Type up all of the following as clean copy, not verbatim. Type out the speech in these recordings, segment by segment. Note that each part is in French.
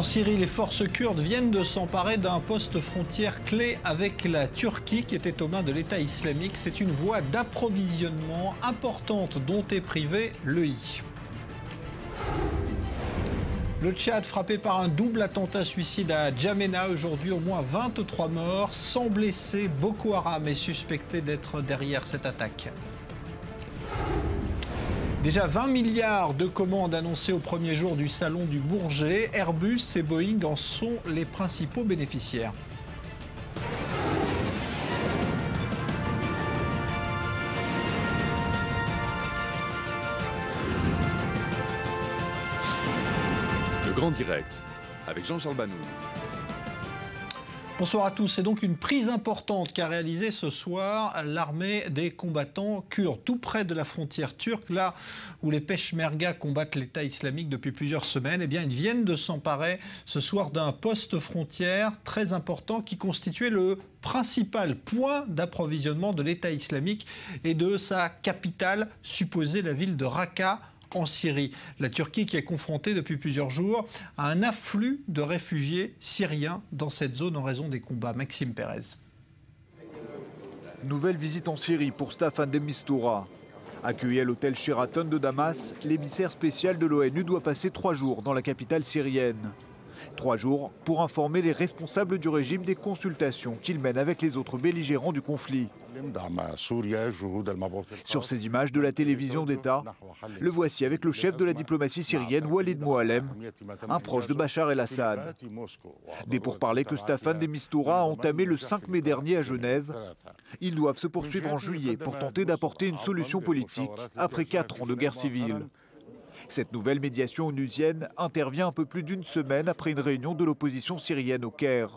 Syrie, les forces kurdes viennent de s'emparer d'un poste frontière clé avec la Turquie qui était aux mains de l'État islamique. C'est une voie d'approvisionnement importante dont est privé l'EI. Le Tchad frappé par un double attentat suicide à Djamena. Aujourd'hui, au moins 23 morts, 100 blessés. Boko Haram est suspecté d'être derrière cette attaque. Déjà 20 milliards de commandes annoncées au premier jour du salon du Bourget. Airbus et Boeing en sont les principaux bénéficiaires. Le Grand Direct avec Jean-Charles Banou. Bonsoir à tous. C'est donc une prise importante qu'a réalisée ce soir l'armée des combattants kurdes, tout près de la frontière turque, là où les Peshmerga combattent l'État islamique depuis plusieurs semaines. Eh bien, ils viennent de s'emparer ce soir d'un poste frontière très important qui constituait le principal point d'approvisionnement de l'État islamique et de sa capitale, supposée la ville de Raqqa, en Syrie. La Turquie qui est confrontée depuis plusieurs jours à un afflux de réfugiés syriens dans cette zone en raison des combats. Maxime Pérez. Nouvelle visite en Syrie pour Staffan de Mistura. Accueilli à l'hôtel Sheraton de Damas, l'émissaire spécial de l'ONU doit passer 3 jours dans la capitale syrienne. 3 jours pour informer les responsables du régime des consultations qu'il mène avec les autres belligérants du conflit. Sur ces images de la télévision d'État, le voici avec le chef de la diplomatie syrienne, Walid Moallem, un proche de Bachar el-Assad. Des pourparlers que Staffan de Mistura a entamés le 5 mai dernier à Genève. Ils doivent se poursuivre en juillet pour tenter d'apporter une solution politique après 4 ans de guerre civile. Cette nouvelle médiation onusienne intervient un peu plus d'une semaine après une réunion de l'opposition syrienne au Caire.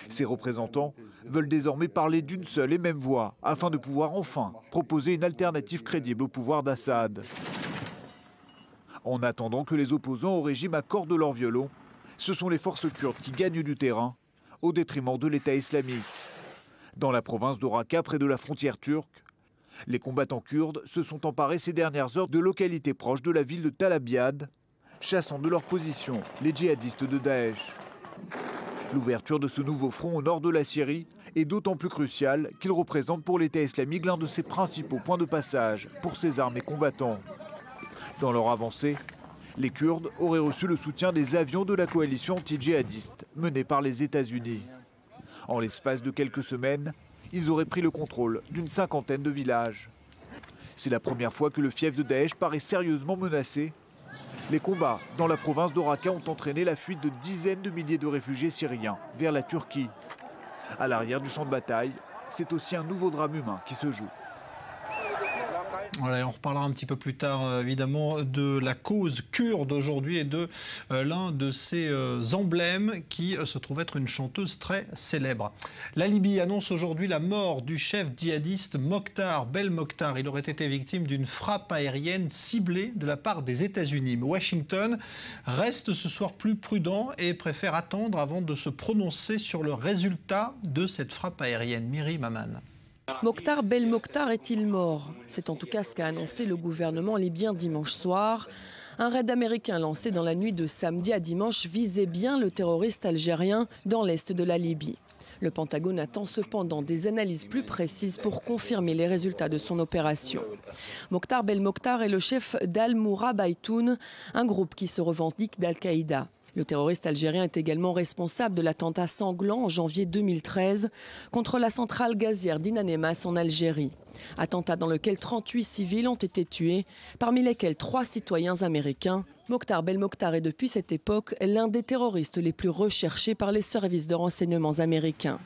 Ses représentants veulent désormais parler d'une seule et même voix afin de pouvoir enfin proposer une alternative crédible au pouvoir d'Assad. En attendant que les opposants au régime accordent leur violon, ce sont les forces kurdes qui gagnent du terrain au détriment de l'État islamique. Dans la province de Raqqa, près de la frontière turque, les combattants kurdes se sont emparés ces dernières heures de localités proches de la ville de Tal Abyad, chassant de leur position les djihadistes de Daesh. L'ouverture de ce nouveau front au nord de la Syrie est d'autant plus cruciale qu'il représente pour l'État islamique l'un de ses principaux points de passage pour ses armées combattants. Dans leur avancée, les Kurdes auraient reçu le soutien des avions de la coalition anti-djihadiste menée par les États-Unis. En l'espace de quelques semaines, ils auraient pris le contrôle d'une 50aine de villages. C'est la première fois que le fief de Daesh paraît sérieusement menacé. Les combats dans la province de Raqqa ont entraîné la fuite de dizaines de milliers de réfugiés syriens vers la Turquie. À l'arrière du champ de bataille, c'est aussi un nouveau drame humain qui se joue. Voilà, on reparlera un petit peu plus tard, évidemment, de la cause kurde aujourd'hui et de l'un de ses emblèmes qui se trouve être une chanteuse très célèbre. La Libye annonce aujourd'hui la mort du chef djihadiste Mokhtar Belmokhtar. Il aurait été victime d'une frappe aérienne ciblée de la part des États-Unis. Mais Washington reste ce soir plus prudent et préfère attendre avant de se prononcer sur le résultat de cette frappe aérienne. Myriam Aman. Mokhtar Belmokhtar est-il mort? C'est en tout cas ce qu'a annoncé le gouvernement libyen dimanche soir. Un raid américain lancé dans la nuit de samedi à dimanche visait bien le terroriste algérien dans l'est de la Libye. Le Pentagone attend cependant des analyses plus précises pour confirmer les résultats de son opération. Mokhtar Belmokhtar est le chef d'Al-Moura Baitoun, un groupe qui se revendique d'Al-Qaïda. Le terroriste algérien est également responsable de l'attentat sanglant en janvier 2013 contre la centrale gazière d'Inanemas en Algérie. Attentat dans lequel 38 civils ont été tués, parmi lesquels 3 citoyens américains. Mokhtar Belmokhtar est depuis cette époque l'un des terroristes les plus recherchés par les services de renseignements américains.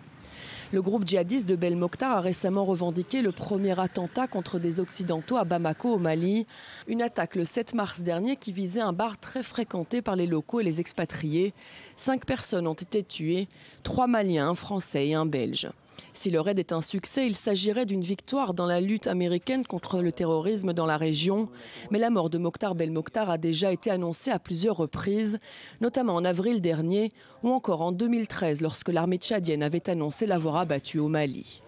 Le groupe djihadiste de Belmokhtar a récemment revendiqué le premier attentat contre des Occidentaux à Bamako, au Mali. Une attaque le 7 mars dernier qui visait un bar très fréquenté par les locaux et les expatriés. 5 personnes ont été tuées, 3 Maliens, un Français et un Belge. Si le raid est un succès, il s'agirait d'une victoire dans la lutte américaine contre le terrorisme dans la région. Mais la mort de Mokhtar Belmokhtar a déjà été annoncée à plusieurs reprises, notamment en avril dernier ou encore en 2013 lorsque l'armée tchadienne avait annoncé l'avoir abattu au Mali.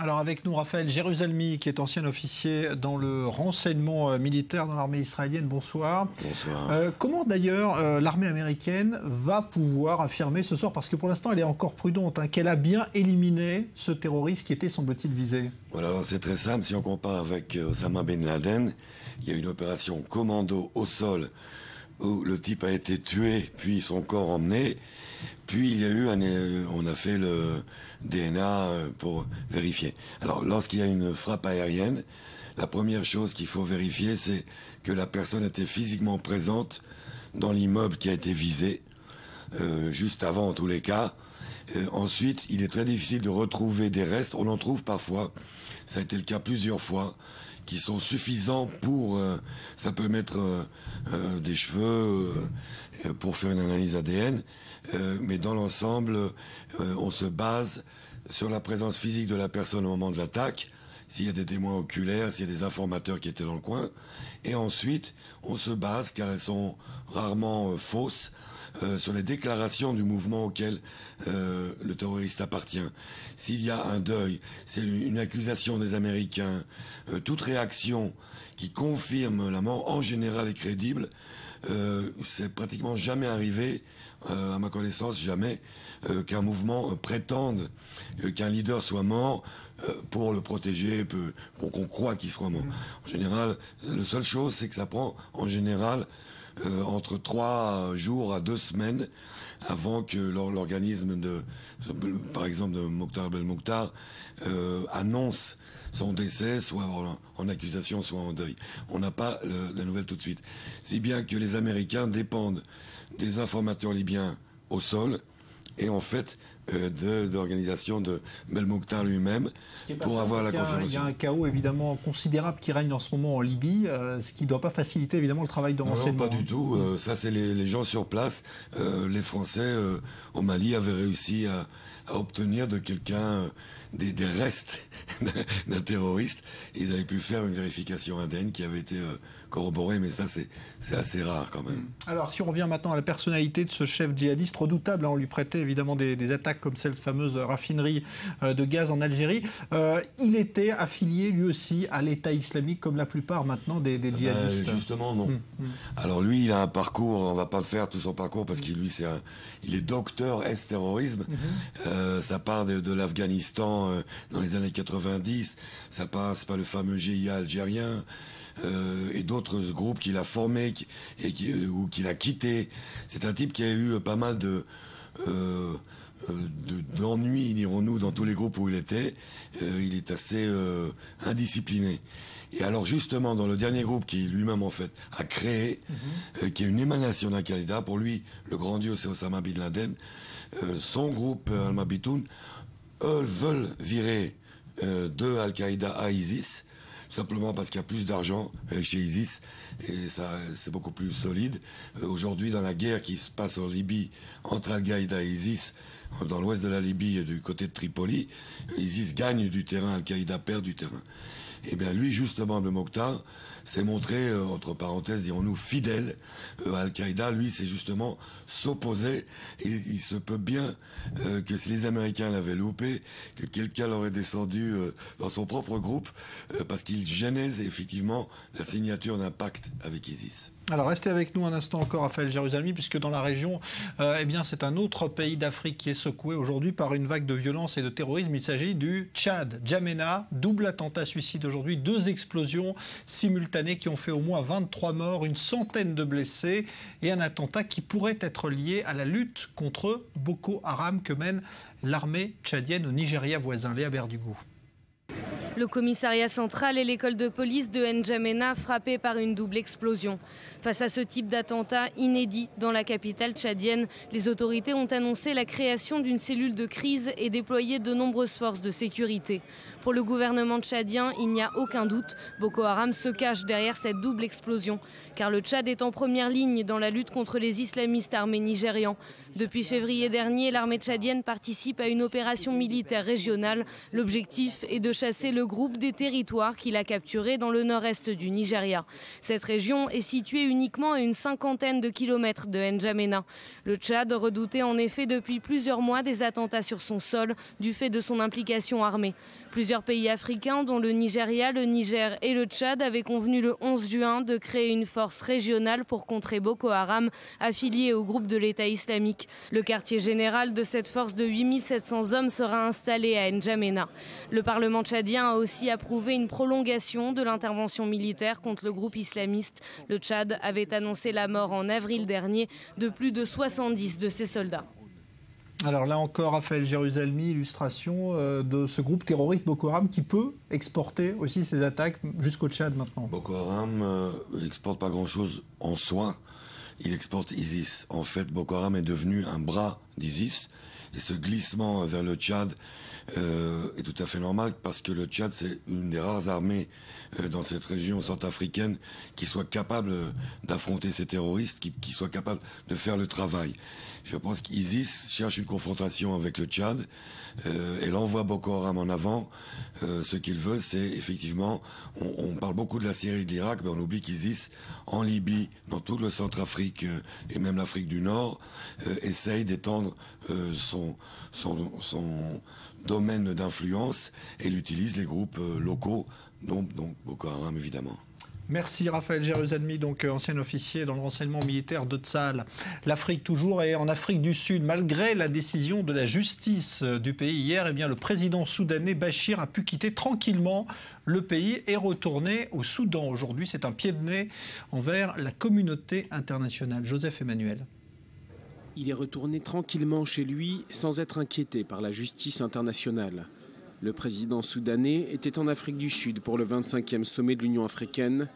Alors avec nous, Raphaël Jérusalemi, qui est ancien officier dans le renseignement militaire dans l'armée israélienne. Bonsoir. Bonsoir. Comment d'ailleurs l'armée américaine va pouvoir affirmer ce soir, parce que pour l'instant elle est encore prudente, qu'elle a bien éliminé ce terroriste qui était, semble-t-il, visé? Voilà, alors c'est très simple. Si on compare avec Osama Ben Laden, il y a eu une opération commando au sol où le type a été tué, puis son corps emmené. Puis il y a eu on a fait le DNA pour vérifier. Alors lorsqu'il y a une frappe aérienne, la première chose qu'il faut vérifier, c'est que la personne était physiquement présente dans l'immeuble qui a été visé, juste avant en tous les cas. Ensuite, il est très difficile de retrouver des restes. On en trouve parfois, ça a été le cas plusieurs fois, qui sont suffisants pour... ça peut mettre des cheveux pour faire une analyse ADN, mais dans l'ensemble, on se base sur la présence physique de la personne au moment de l'attaque, s'il y a des témoins oculaires, s'il y a des informateurs qui étaient dans le coin, et ensuite, on se base, car elles sont rarement fausses, sur les déclarations du mouvement auquel le terroriste appartient. S'il y a un deuil, c'est une accusation des Américains, toute réaction qui confirme la mort en général est crédible. C'est pratiquement jamais arrivé, à ma connaissance, jamais, qu'un mouvement prétende qu'un leader soit mort pour le protéger, pour qu'on croit qu'il soit mort. En général, la seule chose, c'est que ça prend, en général, entre 3 jours à 2 semaines avant que l'organisme par exemple de Mokhtar Belmokhtar annonce son décès, soit en accusation, soit en deuil. On n'a pas la nouvelle tout de suite. Si bien que les Américains dépendent des informateurs libyens au sol et en fait de l'organisation de Belmokhtar lui-même pour avoir la confirmation. Il y a un chaos évidemment considérable qui règne en ce moment en Libye, ce qui ne doit pas faciliter évidemment le travail de renseignement. Non, pas du tout. Ça, c'est les gens sur place. Les Français au Mali avaient réussi à obtenir de quelqu'un des restes d'un terroriste. Ils avaient pu faire une vérification ADN qui avait été corroborée, mais ça, c'est assez rare quand même. Alors, si on revient maintenant à la personnalité de ce chef djihadiste redoutable, on lui prêtait évidemment des attaques comme cette fameuse raffinerie de gaz en Algérie. Il était affilié lui aussi à l'État islamique comme la plupart maintenant des djihadistes. Justement, non. Alors lui, il a un parcours, on va pas faire tout son parcours parce qu'il il est docteur S-terrorisme. Ça part de l'Afghanistan dans les années 90, ça passe par le fameux GIA algérien et d'autres groupes qu'il a formés ou qu'il a quittés. C'est un type qui a eu pas mal d'ennuis, dirons-nous, dans tous les groupes où il était. Il est assez indiscipliné. Et alors justement, dans le dernier groupe qu'il lui-même en fait a créé, qui est une émanation d'Al-Qaïda, pour lui, le grand dieu c'est Osama Bin Laden, son groupe Al-Mabitoun, eux veulent virer de Al-Qaïda à ISIS, simplement parce qu'il y a plus d'argent chez ISIS et ça c'est beaucoup plus solide. Aujourd'hui, dans la guerre qui se passe en Libye entre Al-Qaïda et ISIS, dans l'ouest de la Libye, du côté de Tripoli, ISIS gagne du terrain, Al-Qaïda perd du terrain. Et bien lui, justement, le Mokhtar s'est montré, entre parenthèses, dirons-nous, fidèle à Al-Qaïda. Lui, c'est justement s'opposer. Et il se peut bien que si les Américains l'avaient loupé, que quelqu'un l'aurait descendu dans son propre groupe, parce qu'il gênait effectivement la signature d'un pacte avec ISIS. Alors restez avec nous un instant encore, Raphaël Jérusalemi, puisque dans la région, eh bien, c'est un autre pays d'Afrique qui est secoué aujourd'hui par une vague de violence et de terrorisme. Il s'agit du Tchad. N'Djamena, double attentat suicide aujourd'hui, 2 explosions simultanées qui ont fait au moins 23 morts, une centaine de blessés et un attentat qui pourrait être lié à la lutte contre Boko Haram que mène l'armée tchadienne au Nigeria voisin. Léa Berdugo. Le commissariat central et l'école de police de N'Djamena frappés par une double explosion. Face à ce type d'attentat inédit dans la capitale tchadienne, les autorités ont annoncé la création d'une cellule de crise et déployé de nombreuses forces de sécurité. Pour le gouvernement tchadien, il n'y a aucun doute, Boko Haram se cache derrière cette double explosion. Car le Tchad est en première ligne dans la lutte contre les islamistes armés nigérians. Depuis février dernier, l'armée tchadienne participe à une opération militaire régionale. L'objectif est de chasser le groupe des territoires qu'il a capturés dans le nord-est du Nigeria. Cette région est située uniquement à une cinquantaine de kilomètres de N'Djamena. Le Tchad redoutait en effet depuis plusieurs mois des attentats sur son sol du fait de son implication armée. Plusieurs pays africains, dont le Nigeria, le Niger et le Tchad, avaient convenu le 11 juin de créer une force régionale pour contrer Boko Haram, affiliée au groupe de l'État islamique. Le quartier général de cette force de 8700 hommes sera installé à N'Djamena. Le Parlement tchadien a aussi approuvé une prolongation de l'intervention militaire contre le groupe islamiste. Le Tchad avait annoncé la mort en avril dernier de plus de 70 de ses soldats. Alors là encore, Raphaël Jérusalemi, illustration de ce groupe terroriste Boko Haram qui peut exporter aussi ses attaques jusqu'au Tchad maintenant. Boko Haram n'exporte pas grand-chose en soi, il exporte ISIS. En fait, Boko Haram est devenu un bras d'ISIS et ce glissement vers le Tchad est tout à fait normal parce que le Tchad, c'est une des rares armées dans cette région centrafricaine qui soit capable d'affronter ces terroristes, qui soit capable de faire le travail. Je pense qu'ISIS cherche une confrontation avec le Tchad et l'envoie Boko Haram en avant. Ce qu'il veut, c'est effectivement, on parle beaucoup de la Syrie et de l'Irak, mais on oublie qu'ISIS, en Libye, dans tout le Centrafrique et même l'Afrique du Nord, essaye d'étendre son domaine d'influence et il utilise les groupes locaux, donc Boko Haram évidemment. Merci Raphaël Jérusalemi, donc ancien officier dans le renseignement militaire de Tsahal. L'Afrique toujours, et en Afrique du Sud, malgré la décision de la justice du pays hier, eh bien, le président soudanais Bachir a pu quitter tranquillement le pays et retourner au Soudan. Aujourd'hui, c'est un pied de nez envers la communauté internationale. Joseph Emmanuel. Il est retourné tranquillement chez lui sans être inquiété par la justice internationale. Le président soudanais était en Afrique du Sud pour le 25e sommet de l'Union africaine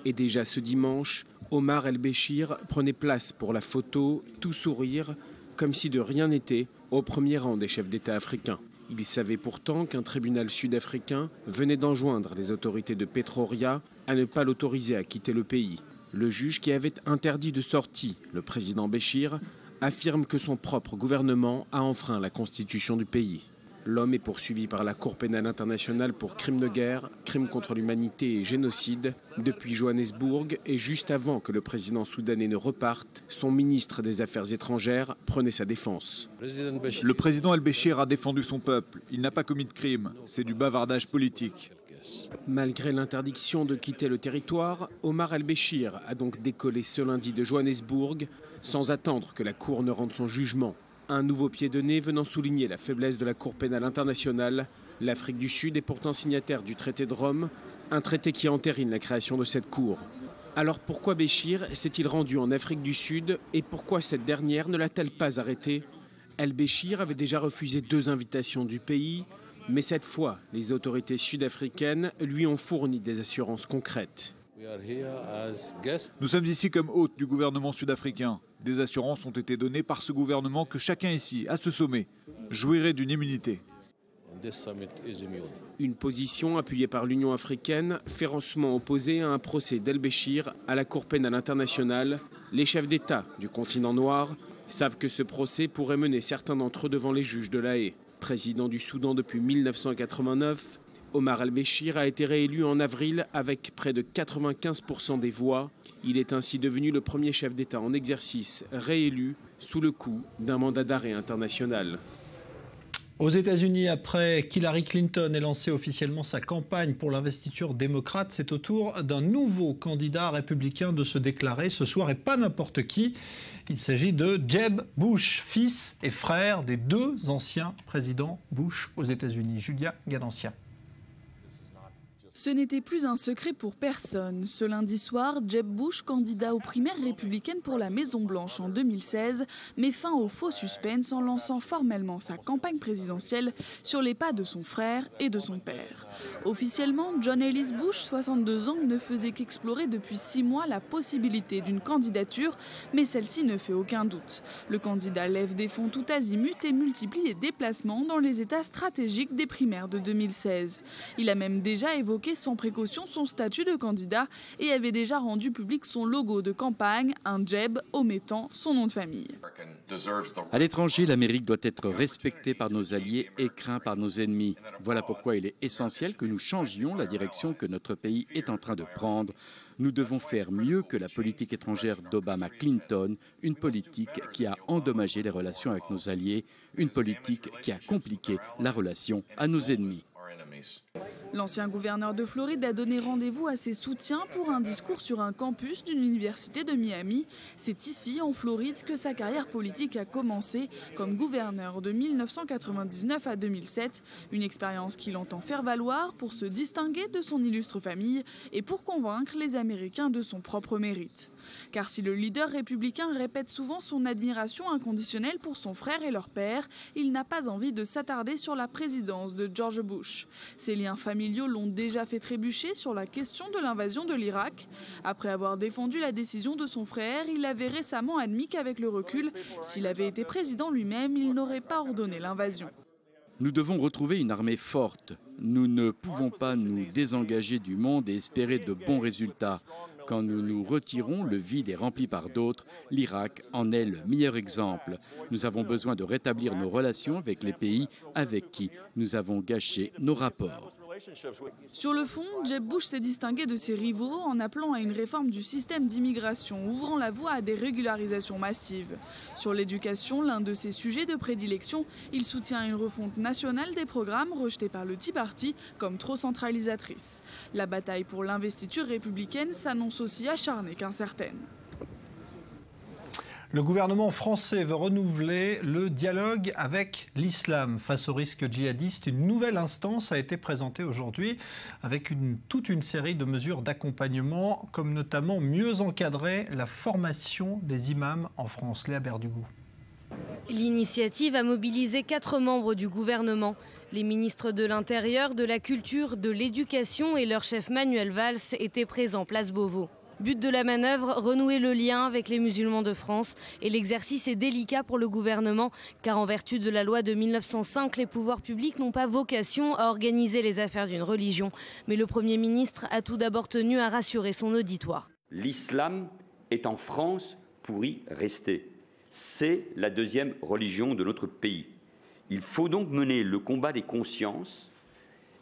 et déjà ce dimanche, Omar el-Béchir prenait place pour la photo, tout sourire, comme si de rien n'était, au premier rang des chefs d'État africains. Il savait pourtant qu'un tribunal sud-africain venait d'enjoindre les autorités de Pretoria à ne pas l'autoriser à quitter le pays. Le juge qui avait interdit de sortie le président Béchir affirme que son propre gouvernement a enfreint la constitution du pays. L'homme est poursuivi par la Cour pénale internationale pour crimes de guerre, crimes contre l'humanité et génocide. Depuis Johannesburg et juste avant que le président soudanais ne reparte, son ministre des Affaires étrangères prenait sa défense. Le président el-Béchir a défendu son peuple. Il n'a pas commis de crime. C'est du bavardage politique. Malgré l'interdiction de quitter le territoire, Omar el-Béchir a donc décollé ce lundi de Johannesburg sans attendre que la Cour ne rende son jugement. Un nouveau pied de nez venant souligner la faiblesse de la Cour pénale internationale. L'Afrique du Sud est pourtant signataire du traité de Rome, un traité qui entérine la création de cette Cour. Alors pourquoi Béchir s'est-il rendu en Afrique du Sud et pourquoi cette dernière ne l'a-t-elle pas arrêté? El-Béchir avait déjà refusé 2 invitations du pays, mais cette fois, les autorités sud-africaines lui ont fourni des assurances concrètes. Nous sommes ici comme hôtes du gouvernement sud-africain. Des assurances ont été données par ce gouvernement que chacun ici, à ce sommet, jouirait d'une immunité. Une position appuyée par l'Union africaine, férocement opposée à un procès d'el-Béchir à la Cour pénale internationale. Les chefs d'État du continent noir savent que ce procès pourrait mener certains d'entre eux devant les juges de La Haye. Président du Soudan depuis 1989, Omar el-Béchir a été réélu en avril avec près de 95% des voix. Il est ainsi devenu le premier chef d'État en exercice réélu sous le coup d'un mandat d'arrêt international. Aux États-Unis, après qu'Hillary Clinton ait lancé officiellement sa campagne pour l'investiture démocrate, c'est au tour d'un nouveau candidat républicain de se déclarer ce soir, et pas n'importe qui. Il s'agit de Jeb Bush, fils et frère des 2 anciens présidents Bush aux États-Unis. Julia Ganancia. Ce n'était plus un secret pour personne. Ce lundi soir, Jeb Bush, candidat aux primaires républicaines pour la Maison-Blanche en 2016, met fin au faux suspense en lançant formellement sa campagne présidentielle sur les pas de son frère et de son père. Officiellement, John Ellis Bush, 62 ans, ne faisait qu'explorer depuis 6 mois la possibilité d'une candidature, mais celle-ci ne fait aucun doute. Le candidat lève des fonds tout azimut et multiplie les déplacements dans les États stratégiques des primaires de 2016. Il a même déjà évoqué révoqué sans précaution son statut de candidat et avait déjà rendu public son logo de campagne, un djeb omettant son nom de famille. À l'étranger, l'Amérique doit être respectée par nos alliés et crainte par nos ennemis. Voilà pourquoi il est essentiel que nous changions la direction que notre pays est en train de prendre. Nous devons faire mieux que la politique étrangère d'Obama-Clinton, une politique qui a endommagé les relations avec nos alliés, une politique qui a compliqué la relation à nos ennemis. L'ancien gouverneur de Floride a donné rendez-vous à ses soutiens pour un discours sur un campus d'une université de Miami. C'est ici, en Floride, que sa carrière politique a commencé comme gouverneur de 1999 à 2007. Une expérience qu'il entend faire valoir pour se distinguer de son illustre famille et pour convaincre les Américains de son propre mérite. Car si le leader républicain répète souvent son admiration inconditionnelle pour son frère et leur père, il n'a pas envie de s'attarder sur la présidence de George Bush. Ses liens familiaux l'ont déjà fait trébucher sur la question de l'invasion de l'Irak. Après avoir défendu la décision de son frère, il avait récemment admis qu'avec le recul, s'il avait été président lui-même, il n'aurait pas ordonné l'invasion. Nous devons retrouver une armée forte. Nous ne pouvons pas nous désengager du monde et espérer de bons résultats. Quand nous nous retirons, le vide est rempli par d'autres. L'Irak en est le meilleur exemple. Nous avons besoin de rétablir nos relations avec les pays avec qui nous avons gâché nos rapports. Sur le fond, Jeb Bush s'est distingué de ses rivaux en appelant à une réforme du système d'immigration, ouvrant la voie à des régularisations massives. Sur l'éducation, l'un de ses sujets de prédilection, il soutient une refonte nationale des programmes rejetés par le Tea Party comme trop centralisatrices. La bataille pour l'investiture républicaine s'annonce aussi acharnée qu'incertaine. Le gouvernement français veut renouveler le dialogue avec l'islam. Face au risque djihadiste, une nouvelle instance a été présentée aujourd'hui avec toute une série de mesures d'accompagnement, comme notamment mieux encadrer la formation des imams en France. Léa Berdugou. L'initiative a mobilisé 4 membres du gouvernement. Les ministres de l'Intérieur, de la Culture, de l'Éducation et leur chef Manuel Valls étaient présents place Beauvau. But de la manœuvre, renouer le lien avec les musulmans de France. Et l'exercice est délicat pour le gouvernement, car en vertu de la loi de 1905, les pouvoirs publics n'ont pas vocation à organiser les affaires d'une religion. Mais le Premier ministre a tout d'abord tenu à rassurer son auditoire. L'islam est en France pour y rester. C'est la deuxième religion de notre pays. Il faut donc mener le combat des consciences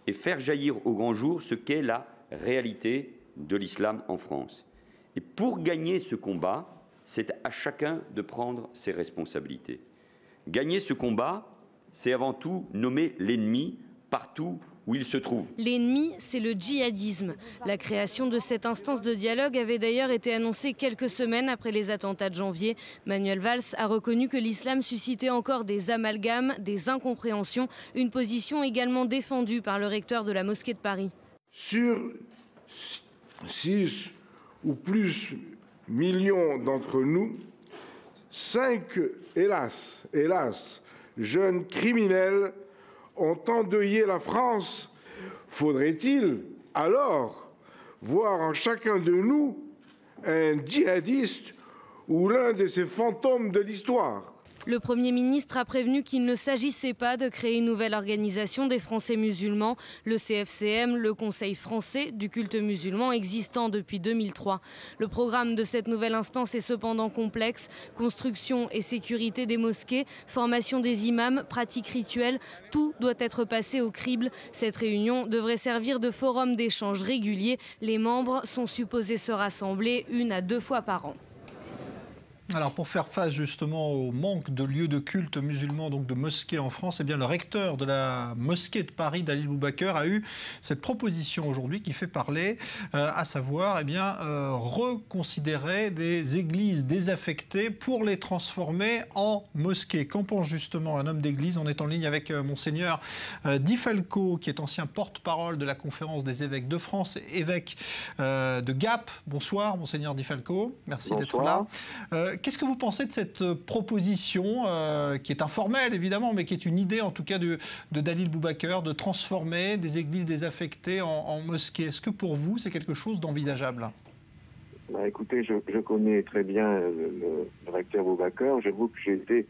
et faire jaillir au grand jour ce qu'est la réalité de l'islam en France. Et pour gagner ce combat, c'est à chacun de prendre ses responsabilités. Gagner ce combat, c'est avant tout nommer l'ennemi partout où il se trouve. L'ennemi, c'est le djihadisme. La création de cette instance de dialogue avait d'ailleurs été annoncée quelques semaines après les attentats de janvier. Manuel Valls a reconnu que l'islam suscitait encore des amalgames, des incompréhensions, une position également défendue par le recteur de la mosquée de Paris. Sur 6 ou plus millions d'entre nous, 5, hélas, jeunes criminels ont endeuillé la France. Faudrait-il alors voir en chacun de nous un djihadiste ou l'un de ces fantômes de l'histoire ? Le Premier ministre a prévenu qu'il ne s'agissait pas de créer une nouvelle organisation des Français musulmans. Le CFCM, le Conseil français du culte musulman, existant depuis 2003. Le programme de cette nouvelle instance est cependant complexe. Construction et sécurité des mosquées, formation des imams, pratiques rituelles, tout doit être passé au crible. Cette réunion devrait servir de forum d'échange régulier. Les membres sont supposés se rassembler 1 à 2 fois par an. Alors pour faire face justement au manque de lieux de culte musulmans, donc de mosquées en France, eh bien le recteur de la mosquée de Paris, Dalil Boubaker, a eu cette proposition aujourd'hui qui fait parler, à savoir reconsidérer des églises désaffectées pour les transformer en mosquées. Qu'en pense justement un homme d'église? On est en ligne avec monseigneur Di Falco, qui est ancien porte-parole de la Conférence des évêques de France, évêque de Gap. Bonsoir monseigneur Di Falco, merci d'être là. Qu'est-ce que vous pensez de cette proposition qui est informelle évidemment, mais qui est une idée en tout cas de Dalil Boubaker, de transformer des églises désaffectées en mosquées? Est-ce que pour vous c'est quelque chose d'envisageable? Écoutez, je connais très bien le recteur Boubaker. J'avoue que j'ai été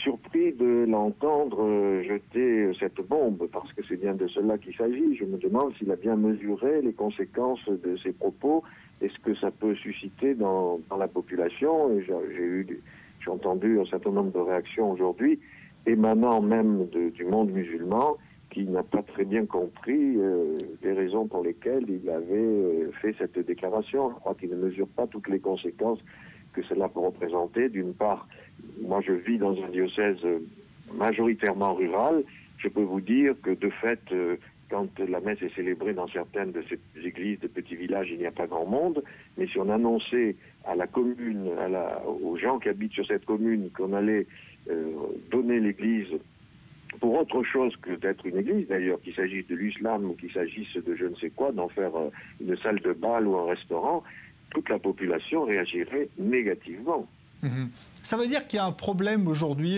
surpris de l'entendre jeter cette bombe, parce que c'est bien de cela qu'il s'agit. Je me demande s'il a bien mesuré les conséquences de ses propos et ce que ça peut susciter dans la population. Et j'ai entendu un certain nombre de réactions aujourd'hui, émanant même du monde musulman, qui n'a pas très bien compris les raisons pour lesquelles il avait fait cette déclaration. Je crois qu'il ne mesure pas toutes les conséquences que cela peut représenter. D'une part, moi je vis dans un diocèse majoritairement rural. Je peux vous dire que de fait, quand la messe est célébrée dans certaines de ces églises de petits villages, il n'y a pas grand monde. Mais si on annonçait à la commune, aux gens qui habitent sur cette commune, qu'on allait donner l'église pour autre chose que d'être une église, d'ailleurs, qu'il s'agisse de l'islam ou qu'il s'agisse de je ne sais quoi, d'en faire une salle de bal ou un restaurant, toute la population réagirait négativement. Ça veut dire qu'il y a un problème aujourd'hui,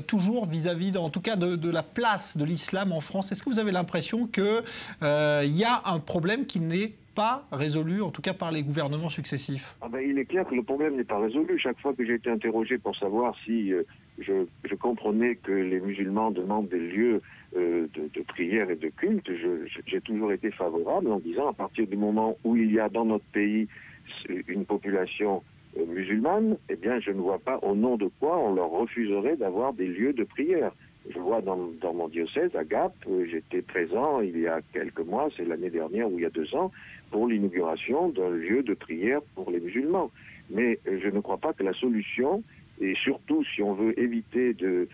toujours vis-à-vis, en tout cas, de la place de l'islam en France. Est-ce que vous avez l'impression qu'il y a un problème qui n'est pas résolu, en tout cas par les gouvernements successifs? Il est clair que le problème n'est pas résolu. Chaque fois que j'ai été interrogé pour savoir si je comprenais que les musulmans demandent des lieux de prière et de culte, j'ai toujours été favorable en disant, à partir du moment où il y a dans notre pays une population musulmane, eh bien je ne vois pas au nom de quoi on leur refuserait d'avoir des lieux de prière. Je vois dans mon diocèse, à Gap, j'étais présent il y a quelques mois, c'est l'année dernière ou il y a 2 ans, pour l'inauguration d'un lieu de prière pour les musulmans. Mais je ne crois pas que la solution, et surtout si on veut éviter de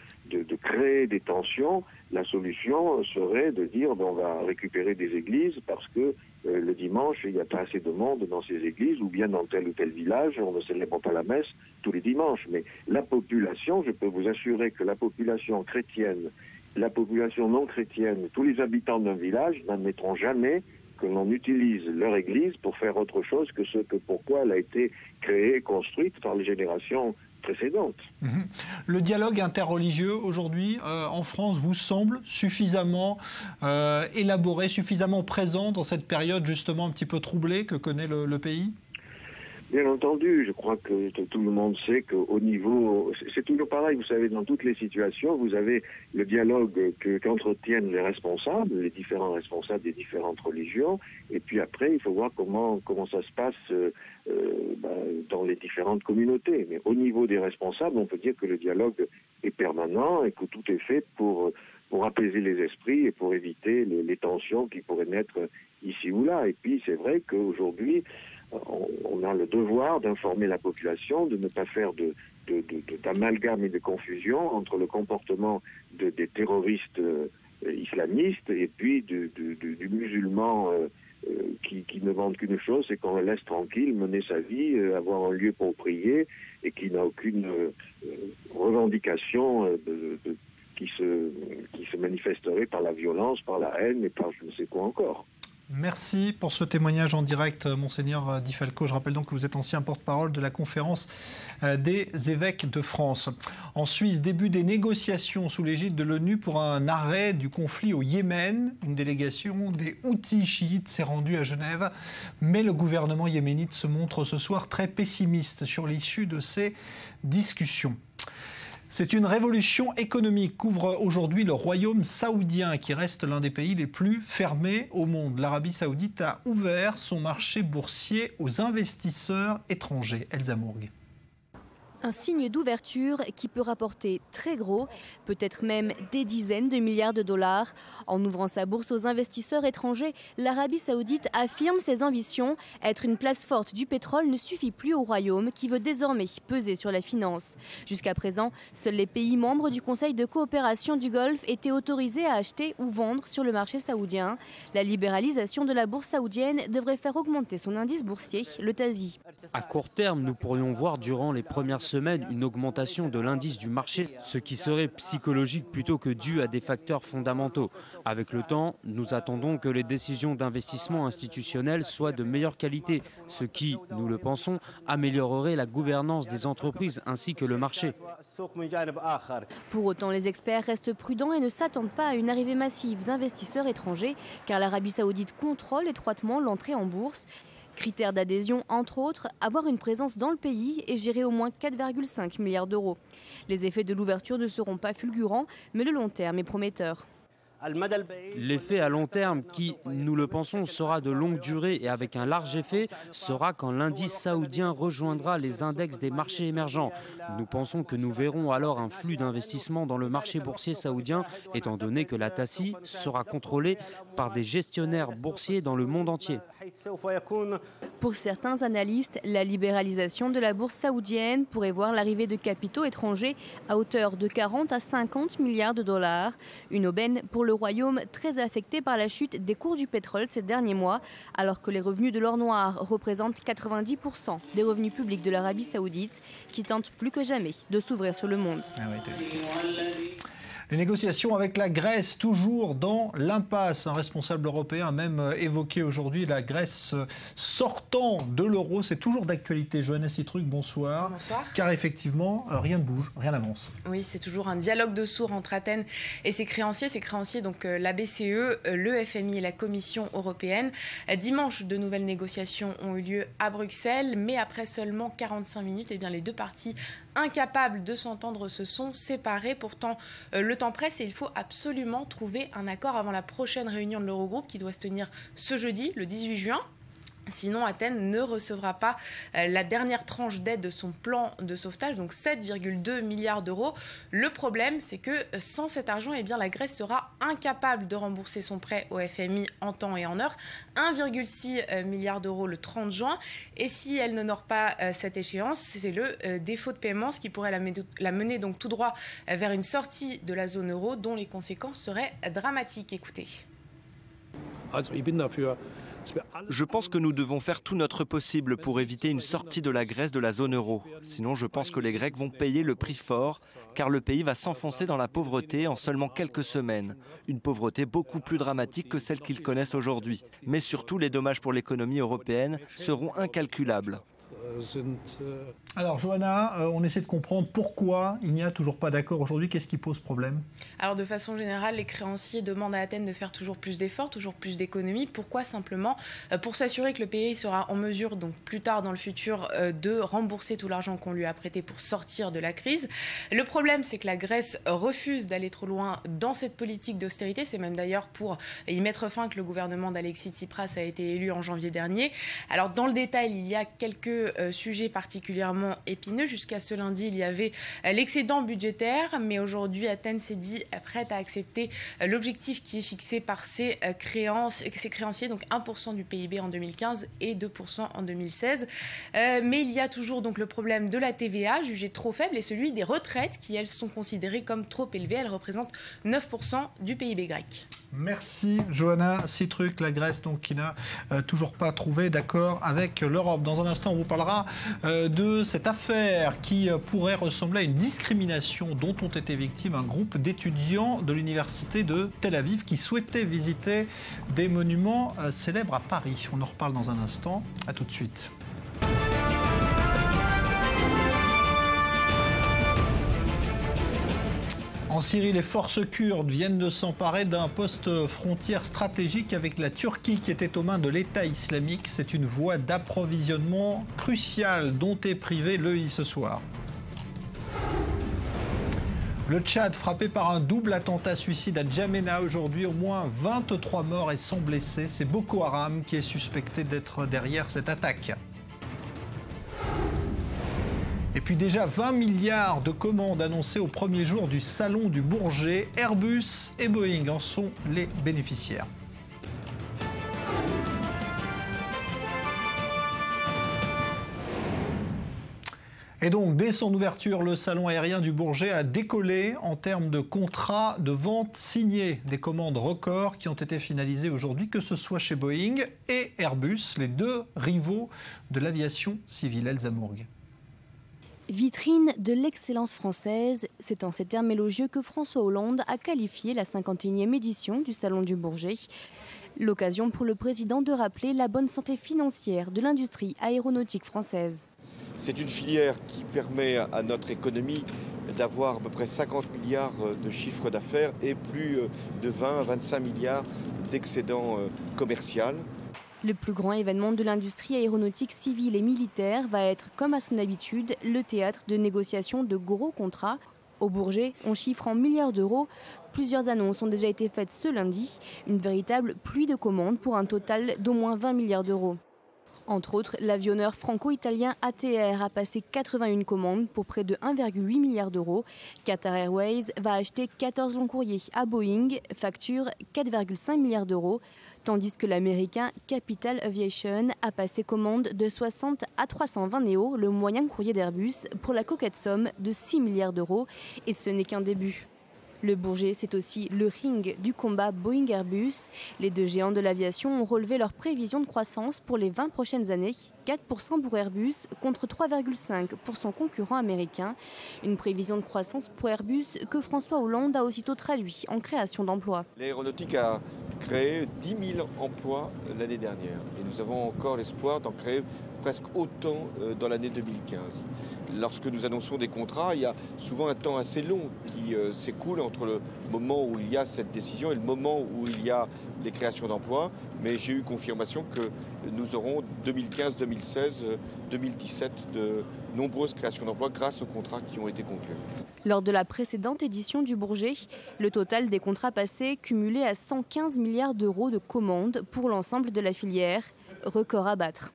créer des tensions, la solution serait de dire on va récupérer des églises parce que le dimanche, il n'y a pas assez de monde dans ces églises, ou bien dans tel ou tel village, on ne célèbre pas la messe tous les dimanches. Mais la population, je peux vous assurer que la population chrétienne, la population non chrétienne, tous les habitants d'un village n'admettront jamais que l'on utilise leur église pour faire autre chose que ce que pourquoi elle a été créée, construite par les générations précédentes. Le dialogue interreligieux aujourd'hui en France vous semble suffisamment élaboré, suffisamment présent dans cette période justement un petit peu troublée que connaît le pays? Bien entendu, je crois que tout le monde sait qu'au niveau... C'est toujours pareil, vous savez, dans toutes les situations, vous avez le dialogue qu'entretiennent les responsables, les différents responsables des différentes religions, et puis après, il faut voir comment ça se passe dans les différentes communautés. Mais au niveau des responsables, on peut dire que le dialogue est permanent et que tout est fait pour apaiser les esprits et pour éviter les tensions qui pourraient naître ici ou là. Et puis, c'est vrai qu'aujourd'hui, on a le devoir d'informer la population, de ne pas faire d'amalgame et de confusion entre le comportement des terroristes islamistes et puis du musulman qui ne demande qu'une chose, c'est qu'on le laisse tranquille, mener sa vie, avoir un lieu pour prier et qui n'a aucune revendication qui se manifesterait par la violence, par la haine et par je ne sais quoi encore. Merci pour ce témoignage en direct, Monseigneur Di Falco. Je rappelle donc que vous êtes ancien porte-parole de la conférence des évêques de France. En Suisse, début des négociations sous l'égide de l'ONU pour un arrêt du conflit au Yémen. Une délégation des Houthis chiites s'est rendue à Genève. Mais le gouvernement yéménite se montre ce soir très pessimiste sur l'issue de ces discussions. C'est une révolution économique qu'ouvre aujourd'hui le royaume saoudien qui reste l'un des pays les plus fermés au monde. L'Arabie saoudite a ouvert son marché boursier aux investisseurs étrangers. Elsa Mourgue. Un signe d'ouverture qui peut rapporter très gros, peut-être même des dizaines de milliards de dollars. En ouvrant sa bourse aux investisseurs étrangers, l'Arabie saoudite affirme ses ambitions. Être une place forte du pétrole ne suffit plus au royaume qui veut désormais peser sur la finance. Jusqu'à présent, seuls les pays membres du Conseil de coopération du Golfe étaient autorisés à acheter ou vendre sur le marché saoudien. La libéralisation de la bourse saoudienne devrait faire augmenter son indice boursier, le TASI. À court terme, nous pourrions voir durant les premières semaine une augmentation de l'indice du marché, ce qui serait psychologique plutôt que dû à des facteurs fondamentaux. Avec le temps, nous attendons que les décisions d'investissement institutionnels soient de meilleure qualité, ce qui, nous le pensons, améliorerait la gouvernance des entreprises ainsi que le marché. Pour autant, les experts restent prudents et ne s'attendent pas à une arrivée massive d'investisseurs étrangers, car l'Arabie saoudite contrôle étroitement l'entrée en bourse. Critères d'adhésion, entre autres, avoir une présence dans le pays et gérer au moins 4,5 milliards d'euros. Les effets de l'ouverture ne seront pas fulgurants, mais le long terme est prometteur. L'effet à long terme qui, nous le pensons, sera de longue durée et avec un large effet, sera quand l'indice saoudien rejoindra les index des marchés émergents. Nous pensons que nous verrons alors un flux d'investissement dans le marché boursier saoudien, étant donné que la TASI sera contrôlée par des gestionnaires boursiers dans le monde entier. Pour certains analystes, la libéralisation de la bourse saoudienne pourrait voir l'arrivée de capitaux étrangers à hauteur de 40 à 50 milliards de dollars. Une aubaine pour le royaume très affecté par la chute des cours du pétrole ces derniers mois, alors que les revenus de l'or noir représentent 90% des revenus publics de l'Arabie saoudite, qui tente plus que jamais de s'ouvrir sur le monde. Les négociations avec la Grèce, toujours dans l'impasse. Un responsable européen a même évoqué aujourd'hui la Grèce sortant de l'euro. C'est toujours d'actualité. Johanna Citruc, bonsoir. Bonsoir. Car effectivement, rien ne bouge, rien n'avance. Oui, c'est toujours un dialogue de sourds entre Athènes et ses créanciers. Ces créanciers, donc la BCE, le FMI et la Commission européenne. Dimanche, de nouvelles négociations ont eu lieu à Bruxelles. Mais après seulement 45 minutes, eh bien, les deux parties incapables de s'entendre se sont séparées. Pourtant, le temps presse et il faut absolument trouver un accord avant la prochaine réunion de l'Eurogroupe qui doit se tenir ce jeudi, le 18 juin. Sinon, Athènes ne recevra pas la dernière tranche d'aide de son plan de sauvetage, donc 7,2 milliards d'euros. Le problème, c'est que sans cet argent, eh bien, la Grèce sera incapable de rembourser son prêt au FMI en temps et en heure. 1,6 milliard d'euros le 30 juin. Et si elle n'honore pas cette échéance, c'est le défaut de paiement, ce qui pourrait la mener donc tout droit vers une sortie de la zone euro, dont les conséquences seraient dramatiques. Écoutez. Je pense que nous devons faire tout notre possible pour éviter une sortie de la Grèce de la zone euro. Sinon, je pense que les Grecs vont payer le prix fort, car le pays va s'enfoncer dans la pauvreté en seulement quelques semaines. Une pauvreté beaucoup plus dramatique que celle qu'ils connaissent aujourd'hui. Mais surtout, les dommages pour l'économie européenne seront incalculables. Alors Johanna, on essaie de comprendre pourquoi il n'y a toujours pas d'accord aujourd'hui. Qu'est-ce qui pose problème? Alors de façon générale, les créanciers demandent à Athènes de faire toujours plus d'efforts, toujours plus d'économies. Pourquoi? Simplement pour s'assurer que le pays sera en mesure, donc plus tard dans le futur, de rembourser tout l'argent qu'on lui a prêté pour sortir de la crise. Le problème, c'est que la Grèce refuse d'aller trop loin dans cette politique d'austérité. C'est même d'ailleurs pour y mettre fin que le gouvernement d'Alexis Tsipras a été élu en janvier dernier. Alors dans le détail, il y a quelques sujets particulièrement épineux. Jusqu'à ce lundi, il y avait l'excédent budgétaire, mais aujourd'hui, Athènes s'est dit prête à accepter l'objectif qui est fixé par ses créanciers, donc 1% du PIB en 2015 et 2% en 2016. Mais il y a toujours donc le problème de la TVA, jugée trop faible, et celui des retraites, qui elles sont considérées comme trop élevées. Elles représentent 9% du PIB grec. Merci Johanna Citruc, la Grèce donc, qui n'a toujours pas trouvé d'accord avec l'Europe. Dans un instant, on vous parlera de cette affaire qui pourrait ressembler à une discrimination dont ont été victimes un groupe d'étudiants de l'université de Tel Aviv qui souhaitaient visiter des monuments célèbres à Paris. On en reparle dans un instant. À tout de suite. En Syrie, les forces kurdes viennent de s'emparer d'un poste frontière stratégique avec la Turquie qui était aux mains de l'État islamique. C'est une voie d'approvisionnement cruciale dont est privé l'EI ce soir. Le Tchad frappé par un double attentat suicide à N'Djamena aujourd'hui, au moins 23 morts et 100 blessés. C'est Boko Haram qui est suspecté d'être derrière cette attaque. Et puis déjà 20 milliards de commandes annoncées au premier jour du salon du Bourget. Airbus et Boeing en sont les bénéficiaires. Et donc, dès son ouverture, le salon aérien du Bourget a décollé en termes de contrats de vente signés. Des commandes records qui ont été finalisées aujourd'hui, que ce soit chez Boeing et Airbus, les deux rivaux de l'aviation civile. Elsa Mourgue. Vitrine de l'excellence française, c'est en ces termes élogieux que François Hollande a qualifié la 51e édition du Salon du Bourget. L'occasion pour le président de rappeler la bonne santé financière de l'industrie aéronautique française. C'est une filière qui permet à notre économie d'avoir à peu près 50 milliards de chiffre d'affaires et plus de 20 à 25 milliards d'excédent commercial. Le plus grand événement de l'industrie aéronautique civile et militaire va être, comme à son habitude, le théâtre de négociations de gros contrats. Au Bourget, on chiffre en milliards d'euros. Plusieurs annonces ont déjà été faites ce lundi. Une véritable pluie de commandes pour un total d'au moins 20 milliards d'euros. Entre autres, l'avionneur franco-italien ATR a passé 81 commandes pour près de 1,8 milliard d'euros. Qatar Airways va acheter 14 longs courriers à Boeing, facture 4,5 milliards d'euros. Tandis que l'américain Capital Aviation a passé commande de 60 à 320 Neo, le moyen courrier d'Airbus, pour la coquette somme de 6 milliards d'euros. Et ce n'est qu'un début. Le Bourget, c'est aussi le ring du combat Boeing-Airbus. Les deux géants de l'aviation ont relevé leurs prévisions de croissance pour les 20 prochaines années. 4% pour Airbus contre 3,5% pour son concurrent américain. Une prévision de croissance pour Airbus que François Hollande a aussitôt traduit en création d'emplois. L'aéronautique a créé 10 000 emplois l'année dernière et nous avons encore l'espoir d'en créer presque autant dans l'année 2015. Lorsque nous annonçons des contrats, il y a souvent un temps assez long qui s'écoule entre le moment où il y a cette décision et le moment où il y a les créations d'emplois. Mais j'ai eu confirmation que nous aurons 2015, 2016, 2017 de nombreuses créations d'emplois grâce aux contrats qui ont été conclus. Lors de la précédente édition du Bourget, le total des contrats passés cumulait à 115 milliards d'euros de commandes pour l'ensemble de la filière. Record à battre.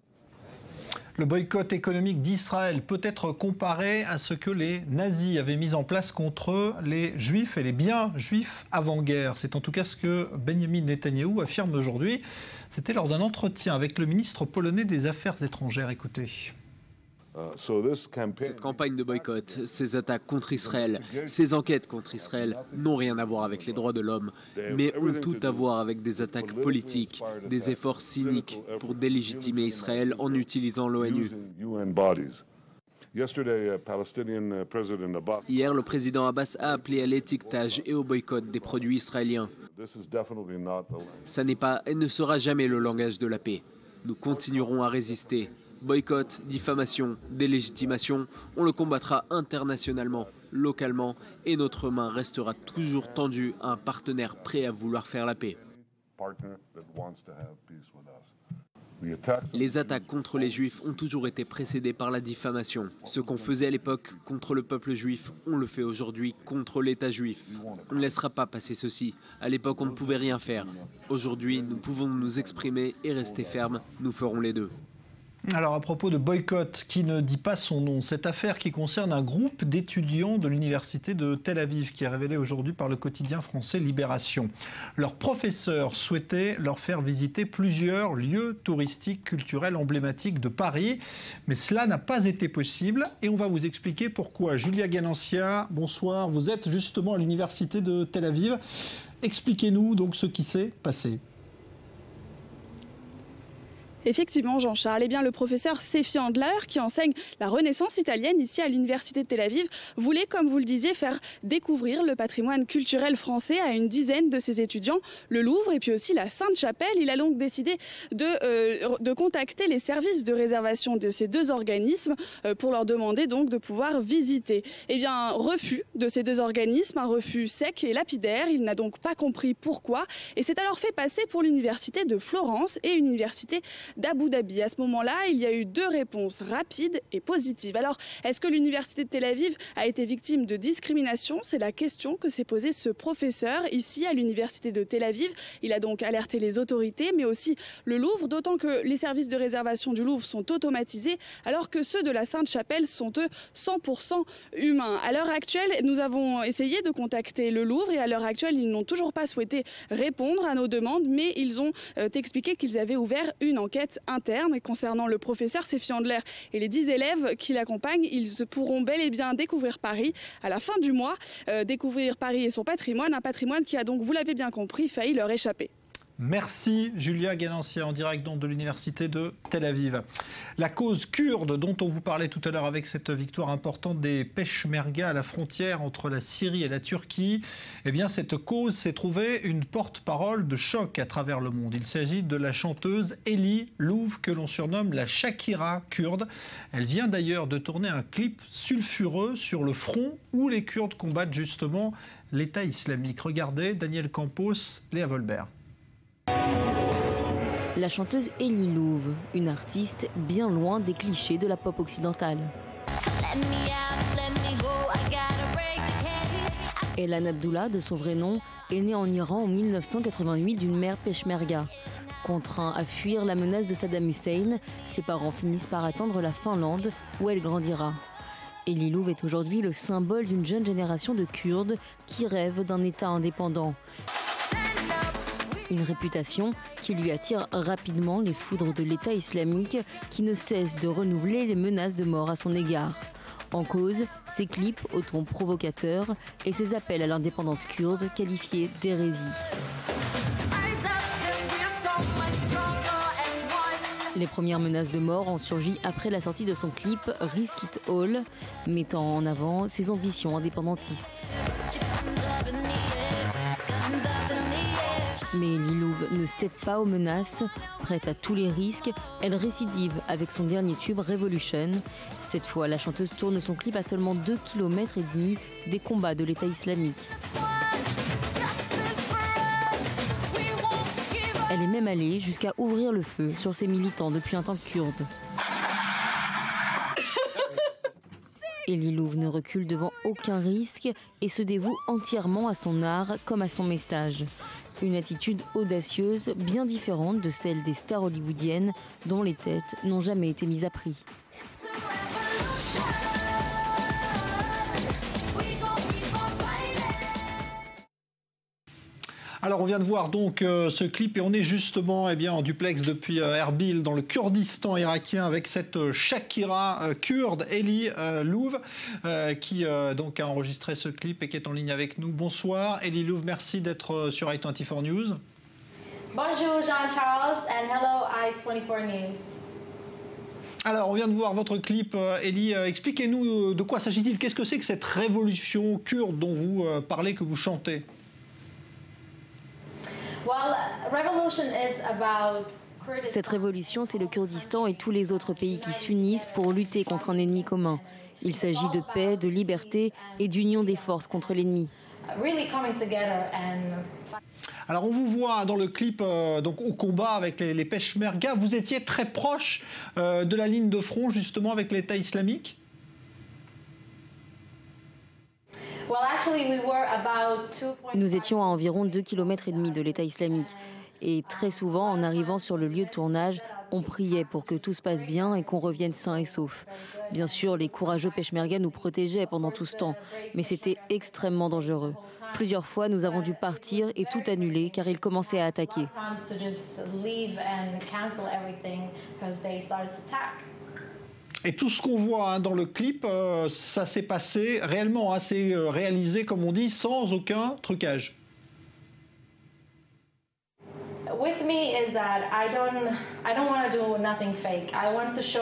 Le boycott économique d'Israël peut être comparé à ce que les nazis avaient mis en place contre les juifs et les biens juifs avant-guerre. C'est en tout cas ce que Benjamin Netanyahou affirme aujourd'hui. C'était lors d'un entretien avec le ministre polonais des Affaires étrangères. Écoutez. Cette campagne de boycott, ces attaques contre Israël, ces enquêtes contre Israël n'ont rien à voir avec les droits de l'homme, mais ont tout à voir avec des attaques politiques, des efforts cyniques pour délégitimer Israël en utilisant l'ONU. Hier, le président Abbas a appelé à l'étiquetage et au boycott des produits israéliens. Ça n'est pas et ne sera jamais le langage de la paix. Nous continuerons à résister. Boycott, diffamation, délégitimation, on le combattra internationalement, localement, et notre main restera toujours tendue à un partenaire prêt à vouloir faire la paix. Les attaques contre les juifs ont toujours été précédées par la diffamation. Ce qu'on faisait à l'époque contre le peuple juif, on le fait aujourd'hui contre l'État juif. On ne laissera pas passer ceci. À l'époque, on ne pouvait rien faire. Aujourd'hui, nous pouvons nous exprimer et rester fermes. Nous ferons les deux. Alors à propos de boycott qui ne dit pas son nom, cette affaire qui concerne un groupe d'étudiants de l'université de Tel Aviv qui est révélée aujourd'hui par le quotidien français Libération. Leurs professeurs souhaitaient leur faire visiter plusieurs lieux touristiques culturels emblématiques de Paris, mais cela n'a pas été possible et on va vous expliquer pourquoi. Julia Ganancia, bonsoir, vous êtes justement à l'université de Tel Aviv. Expliquez-nous donc ce qui s'est passé. Effectivement, Jean-Charles, eh bien, le professeur Sefi Handler, qui enseigne la Renaissance italienne ici à l'université de Tel Aviv, voulait, comme vous le disiez, faire découvrir le patrimoine culturel français à une dizaine de ses étudiants, le Louvre et puis aussi la Sainte-Chapelle. Il a donc décidé de contacter les services de réservation de ces deux organismes pour leur demander donc de pouvoir visiter. Eh bien, refus de ces deux organismes, un refus sec et lapidaire. Il n'a donc pas compris pourquoi et s'est alors fait passer pour l'université de Florence et l'université d'Abu Dhabi. À ce moment-là, il y a eu deux réponses rapides et positives. Alors, est-ce que l'université de Tel Aviv a été victime de discrimination? C'est la question que s'est posée ce professeur ici à l'université de Tel Aviv. Il a donc alerté les autorités, mais aussi le Louvre, d'autant que les services de réservation du Louvre sont automatisés, alors que ceux de la Sainte-Chapelle sont, eux, 100% humains. À l'heure actuelle, nous avons essayé de contacter le Louvre et à l'heure actuelle, ils n'ont toujours pas souhaité répondre à nos demandes, mais ils ont expliqué qu'ils avaient ouvert une enquête interne. Et concernant le professeur Sefi Handler et les 10 élèves qui l'accompagnent, ils pourront bel et bien découvrir Paris à la fin du mois, découvrir Paris et son patrimoine, un patrimoine qui a donc, vous l'avez bien compris, failli leur échapper. Merci Julia Ganancia en direct donc de l'université de Tel Aviv. La cause kurde dont on vous parlait tout à l'heure avec cette victoire importante des Peshmerga à la frontière entre la Syrie et la Turquie, eh bien cette cause s'est trouvée une porte-parole de choc à travers le monde. Il s'agit de la chanteuse Ellie Louv que l'on surnomme la Shakira kurde. Elle vient d'ailleurs de tourner un clip sulfureux sur le front où les Kurdes combattent justement l'État islamique. Regardez Daniel Campos, Léa Volbert. La chanteuse Elie Louve, une artiste bien loin des clichés de la pop occidentale. Elan Abdullah, de son vrai nom, est née en Iran en 1988 d'une mère peshmerga. Contraint à fuir la menace de Saddam Hussein, ses parents finissent par attendre la Finlande, où elle grandira. Elie Louve est aujourd'hui le symbole d'une jeune génération de Kurdes qui rêvent d'un État indépendant. Une réputation qui lui attire rapidement les foudres de l'État islamique qui ne cesse de renouveler les menaces de mort à son égard. En cause, ses clips au ton provocateur et ses appels à l'indépendance kurde qualifiés d'hérésie. Les premières menaces de mort ont surgi après la sortie de son clip Risk It All, mettant en avant ses ambitions indépendantistes. Mais Elie Louve ne cède pas aux menaces. Prête à tous les risques, elle récidive avec son dernier tube Revolution. Cette fois, la chanteuse tourne son clip à seulement 2,5 km des combats de l'État islamique. Elle est même allée jusqu'à ouvrir le feu sur ses militants depuis un temps kurde. Elie Louve ne recule devant aucun risque et se dévoue entièrement à son art comme à son message. Une attitude audacieuse, bien différente de celle des stars hollywoodiennes dont les têtes n'ont jamais été mises à prix. Alors on vient de voir donc ce clip et on est justement en duplex depuis Erbil dans le Kurdistan irakien avec cette Shakira kurde Elie Louve qui donc a enregistré ce clip et qui est en ligne avec nous. Bonsoir Elie Louve, merci d'être sur i24 News. Bonjour Jean-Charles and hello i24 News. Alors, on vient de voir votre clip, Elie. Expliquez-nous de quoi s'agit-il? Qu'est-ce que c'est que cette révolution kurde dont vous parlez, que vous chantez? Cette révolution, c'est le Kurdistan et tous les autres pays qui s'unissent pour lutter contre un ennemi commun. Il s'agit de paix, de liberté et d'union des forces contre l'ennemi. Alors on vous voit dans le clip donc au combat avec les Peshmerga. Vous étiez très proche de la ligne de front justement avec l'État islamique? Nous étions à environ 2,5 km de l'État islamique. Et très souvent, en arrivant sur le lieu de tournage, on priait pour que tout se passe bien et qu'on revienne sain et sauf. Bien sûr, les courageux Peshmerga nous protégeaient pendant tout ce temps, mais c'était extrêmement dangereux. Plusieurs fois, nous avons dû partir et tout annuler car ils commençaient à attaquer. Et tout ce qu'on voit dans le clip, ça s'est passé réellement, c'est réalisé, comme on dit, sans aucun trucage.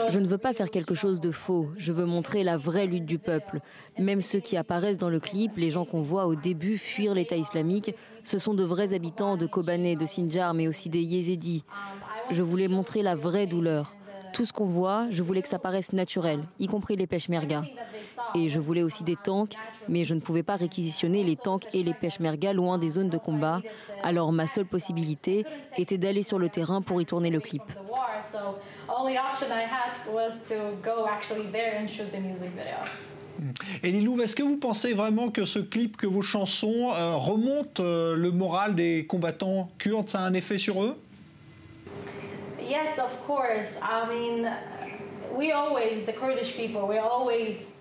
Je ne veux pas faire quelque chose de faux. Je veux montrer la vraie lutte du peuple. Même ceux qui apparaissent dans le clip, les gens qu'on voit au début fuir l'État islamique, ce sont de vrais habitants de Kobané, de Sinjar, mais aussi des Yézidis. Je voulais montrer la vraie douleur. Tout ce qu'on voit, je voulais que ça paraisse naturel, y compris les Peshmerga. Et je voulais aussi des tanks, mais je ne pouvais pas réquisitionner les tanks et les Peshmerga loin des zones de combat. Alors ma seule possibilité était d'aller sur le terrain pour y tourner le clip. Elie Louve, est-ce que vous pensez vraiment que ce clip, que vos chansons remontent le moral des combattants kurdes? Ça a un effet sur eux? Yes, of course. I mean, the Kurdish people, we always.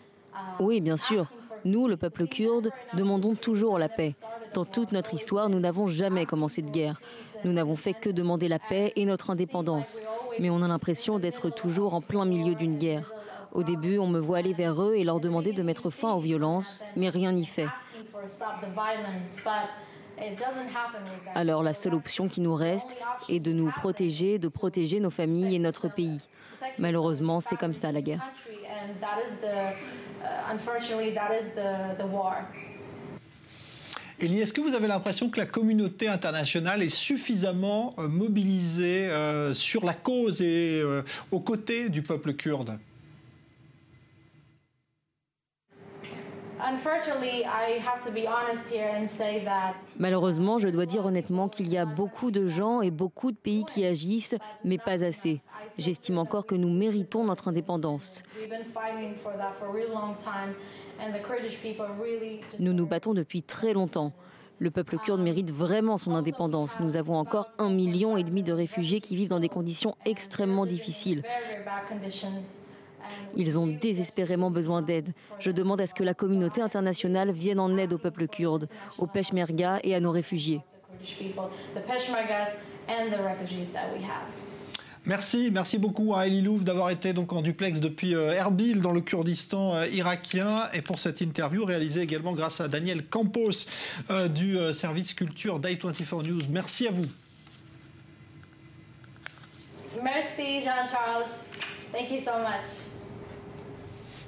Oui, bien sûr. Nous, le peuple kurde, demandons toujours la paix. Dans toute notre histoire, nous n'avons jamais commencé de guerre. Nous n'avons fait que demander la paix et notre indépendance. Mais on a l'impression d'être toujours en plein milieu d'une guerre. Au début, on me voit aller vers eux et leur demander de mettre fin aux violences, mais rien n'y fait. Alors la seule option qui nous reste est de nous protéger, de protéger nos familles et notre pays. Malheureusement, c'est comme ça la guerre. Elie, est-ce que vous avez l'impression que la communauté internationale est suffisamment mobilisée sur la cause et aux côtés du peuple kurde? Malheureusement, je dois dire honnêtement qu'il y a beaucoup de gens et beaucoup de pays qui agissent, mais pas assez. J'estime encore que nous méritons notre indépendance. Nous nous battons depuis très longtemps. Le peuple kurde mérite vraiment son indépendance. Nous avons encore 1,5 million de réfugiés qui vivent dans des conditions extrêmement difficiles. Ils ont désespérément besoin d'aide. Je demande à ce que la communauté internationale vienne en aide au peuple kurde, aux Peshmerga et à nos réfugiés. Merci beaucoup à Elie Louf d'avoir été donc en duplex depuis Erbil dans le Kurdistan irakien et pour cette interview réalisée également grâce à Daniel Campos du service culture d'i24 News. Merci à vous. Merci Jean-Charles. Thank you so much.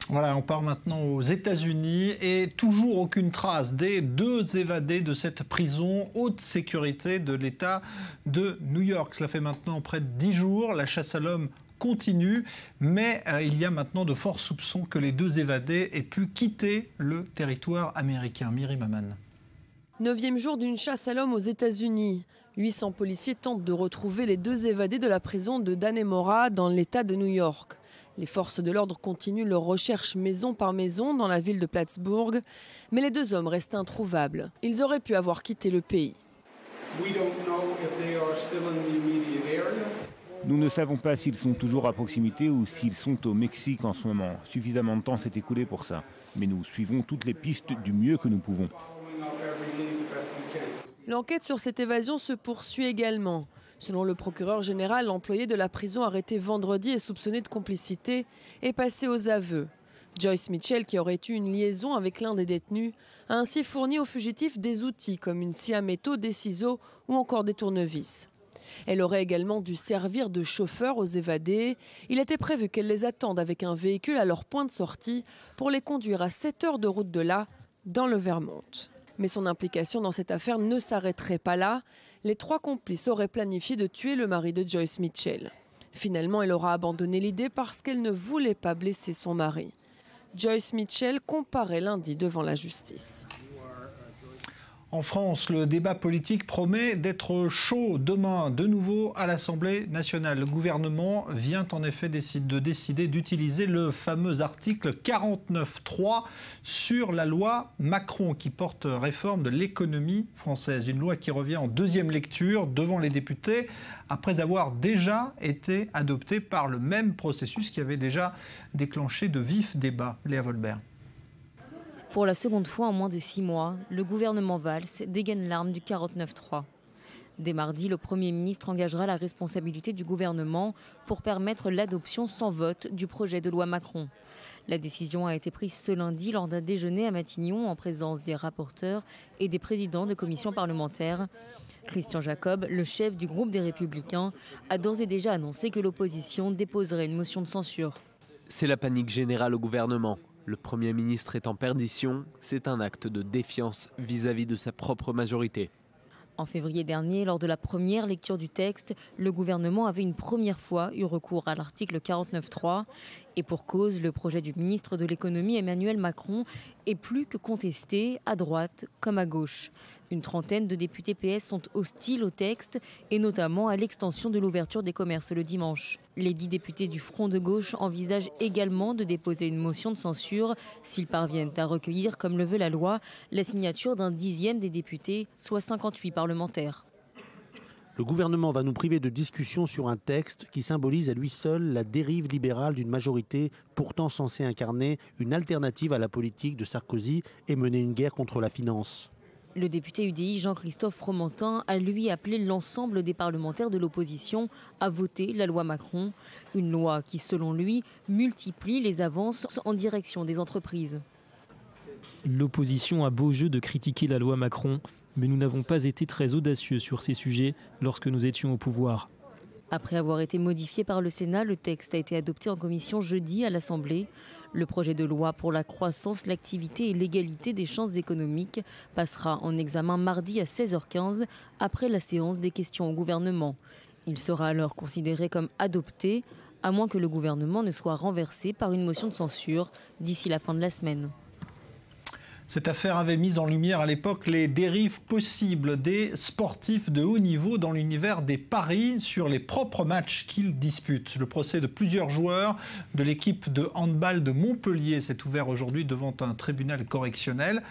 Voilà, on part maintenant aux États-Unis et toujours aucune trace des 2 évadés de cette prison haute sécurité de l'État de New York. Cela fait maintenant près de 10 jours. La chasse à l'homme continue, mais il y a maintenant de forts soupçons que les 2 évadés aient pu quitter le territoire américain. Myri Maman. 9e jour d'une chasse à l'homme aux États-Unis. 800 policiers tentent de retrouver les 2 évadés de la prison de Dannemora dans l'État de New York. Les forces de l'ordre continuent leurs recherches maison par maison dans la ville de Plattsburgh, mais les 2 hommes restent introuvables. Ils auraient pu avoir quitté le pays. Nous ne savons pas s'ils sont toujours à proximité ou s'ils sont au Mexique en ce moment. Suffisamment de temps s'est écoulé pour ça. Mais nous suivons toutes les pistes du mieux que nous pouvons. L'enquête sur cette évasion se poursuit également. Selon le procureur général, l'employé de la prison arrêté vendredi et soupçonné de complicité est passé aux aveux. Joyce Mitchell, qui aurait eu une liaison avec l'un des détenus, a ainsi fourni aux fugitifs des outils comme une scie à métaux, des ciseaux ou encore des tournevis. Elle aurait également dû servir de chauffeur aux évadés. Il était prévu qu'elle les attende avec un véhicule à leur point de sortie pour les conduire à 7 heures de route de là, dans le Vermont. Mais son implication dans cette affaire ne s'arrêterait pas là. Les 3 complices auraient planifié de tuer le mari de Joyce Mitchell. Finalement, elle aura abandonné l'idée parce qu'elle ne voulait pas blesser son mari. Joyce Mitchell comparaît lundi devant la justice. En France, le débat politique promet d'être chaud demain, de nouveau à l'Assemblée nationale. Le gouvernement vient en effet de décider d'utiliser le fameux article 49.3 sur la loi Macron qui porte réforme de l'économie française. Une loi qui revient en 2e lecture devant les députés après avoir déjà été adoptée par le même processus qui avait déjà déclenché de vifs débats. Léa Volbert. Pour la seconde fois en moins de 6 mois, le gouvernement Valls dégaine l'arme du 49.3. Dès mardi, le Premier ministre engagera la responsabilité du gouvernement pour permettre l'adoption sans vote du projet de loi Macron. La décision a été prise ce lundi lors d'un déjeuner à Matignon en présence des rapporteurs et des présidents de commissions parlementaires. Christian Jacob, le chef du groupe des Républicains, a d'ores et déjà annoncé que l'opposition déposerait une motion de censure. C'est la panique générale au gouvernement. Le Premier ministre est en perdition, c'est un acte de défiance vis-à-vis de sa propre majorité. En février dernier, lors de la première lecture du texte, le gouvernement avait une première fois eu recours à l'article 49.3. Et pour cause, le projet du ministre de l'économie Emmanuel Macron est plus que contesté, à droite comme à gauche. Une trentaine de députés PS sont hostiles au texte et notamment à l'extension de l'ouverture des commerces le dimanche. Les 10 députés du Front de gauche envisagent également de déposer une motion de censure s'ils parviennent à recueillir, comme le veut la loi, la signature d'un 10e des députés, soit 58 parlementaires. Le gouvernement va nous priver de discussion sur un texte qui symbolise à lui seul la dérive libérale d'une majorité pourtant censée incarner une alternative à la politique de Sarkozy et mener une guerre contre la finance. Le député UDI Jean-Christophe Fromentin a lui appelé l'ensemble des parlementaires de l'opposition à voter la loi Macron. Une loi qui, selon lui, multiplie les avances en direction des entreprises. L'opposition a beau jeu de critiquer la loi Macron, mais nous n'avons pas été très audacieux sur ces sujets lorsque nous étions au pouvoir. Après avoir été modifié par le Sénat, le texte a été adopté en commission jeudi à l'Assemblée. Le projet de loi pour la croissance, l'activité et l'égalité des chances économiques passera en examen mardi à 16h15 après la séance des questions au gouvernement. Il sera alors considéré comme adopté, à moins que le gouvernement ne soit renversé par une motion de censure d'ici la fin de la semaine. Cette affaire avait mis en lumière à l'époque les dérives possibles des sportifs de haut niveau dans l'univers des paris sur les propres matchs qu'ils disputent. Le procès de plusieurs joueurs de l'équipe de handball de Montpellier s'est ouvert aujourd'hui devant un tribunal correctionnel.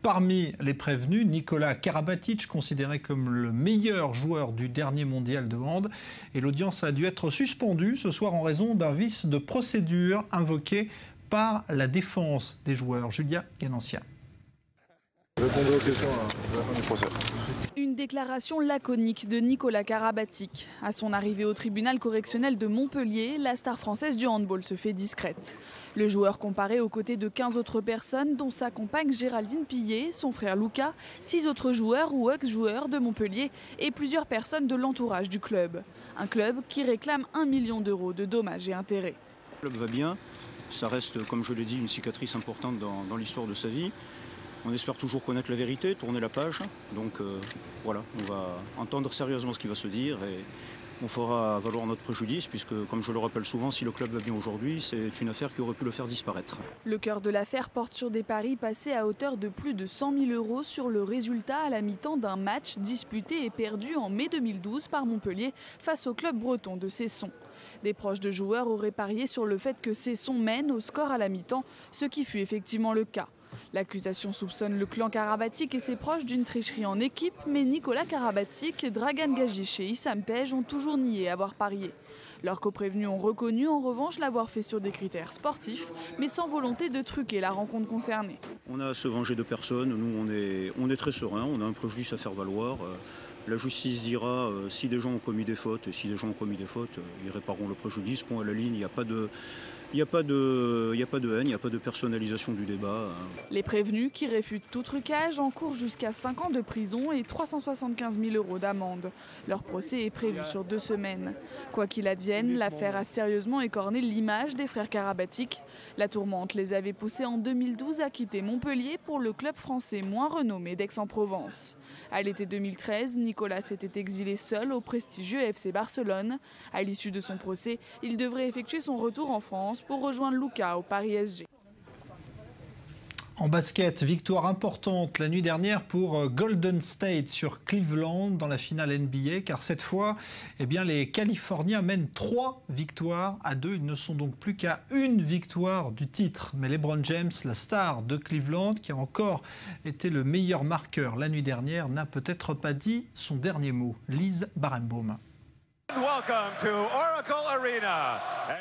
Parmi les prévenus, Nicolas Karabatic, considéré comme le meilleur joueur du dernier mondial de hand. Et l'audience a dû être suspendue ce soir en raison d'un vice de procédure invoqué par la défense des joueurs. Julia Ganancia. Répondez aux questions à la fin du procès. Une déclaration laconique de Nicolas Karabatic. À son arrivée au tribunal correctionnel de Montpellier, la star française du handball se fait discrète. Le joueur comparé aux côtés de 15 autres personnes, dont sa compagne Géraldine Pillet, son frère Lucas, 6 autres joueurs ou ex-joueurs de Montpellier et plusieurs personnes de l'entourage du club. Un club qui réclame 1 million d'euros de dommages et intérêts. Le club va bien, ça reste, comme je l'ai dit, une cicatrice importante dans l'histoire de sa vie. On espère toujours connaître la vérité, tourner la page. Donc voilà, on va entendre sérieusement ce qui va se dire et on fera valoir notre préjudice puisque, comme je le rappelle souvent, si le club va bien aujourd'hui, c'est une affaire qui aurait pu le faire disparaître. Le cœur de l'affaire porte sur des paris passés à hauteur de plus de 100 000 euros sur le résultat à la mi-temps d'un match disputé et perdu en mai 2012 par Montpellier face au club breton de Cesson. Des proches de joueurs auraient parié sur le fait que Cesson mène au score à la mi-temps, ce qui fut effectivement le cas. L'accusation soupçonne le clan Karabatic et ses proches d'une tricherie en équipe, mais Nicolas Karabatic, Dragan Gajic et Issam Tej ont toujours nié avoir parié. Leurs coprévenus ont reconnu en revanche l'avoir fait sur des critères sportifs, mais sans volonté de truquer la rencontre concernée. On a à se venger de personne, nous on est très sereins, on a un préjudice à faire valoir. La justice dira si des gens ont commis des fautes, et si des gens ont commis des fautes, ils répareront le préjudice. Point à la ligne, il n'y a pas de... Il n'y a pas de haine, il n'y a pas de personnalisation du débat. Les prévenus, qui réfutent tout trucage, encourent jusqu'à 5 ans de prison et 375 000 euros d'amende. Leur procès est prévu sur 2 semaines. Quoi qu'il advienne, l'affaire a sérieusement écorné l'image des frères Karabatic. La tourmente les avait poussés en 2012 à quitter Montpellier pour le club français moins renommé d'Aix-en-Provence. À l'été 2013, Nicolas s'était exilé seul au prestigieux FC Barcelone. À l'issue de son procès, il devrait effectuer son retour en France pour rejoindre Lucas au Paris SG. En basket, victoire importante la nuit dernière pour Golden State sur Cleveland dans la finale NBA, car cette fois, les Californiens mènent 3 victoires à 2. Ils ne sont donc plus qu'à 1 victoire du titre. Mais LeBron James, la star de Cleveland, qui a encore été le meilleur marqueur la nuit dernière, n'a peut-être pas dit son dernier mot. Lise Barenbaum.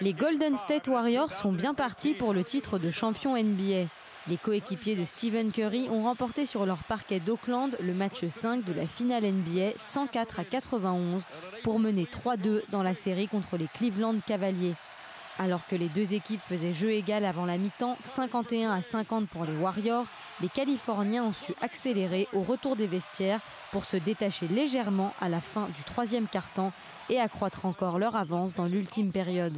Les Golden State Warriors sont bien partis pour le titre de champion NBA. Les coéquipiers de Stephen Curry ont remporté sur leur parquet d'Oakland le match 5 de la finale NBA 104-91 pour mener 3-2 dans la série contre les Cleveland Cavaliers. Alors que les deux équipes faisaient jeu égal avant la mi-temps, 51-50 pour les Warriors, les Californiens ont su accélérer au retour des vestiaires pour se détacher légèrement à la fin du 3e quart-temps et accroître encore leur avance dans l'ultime période.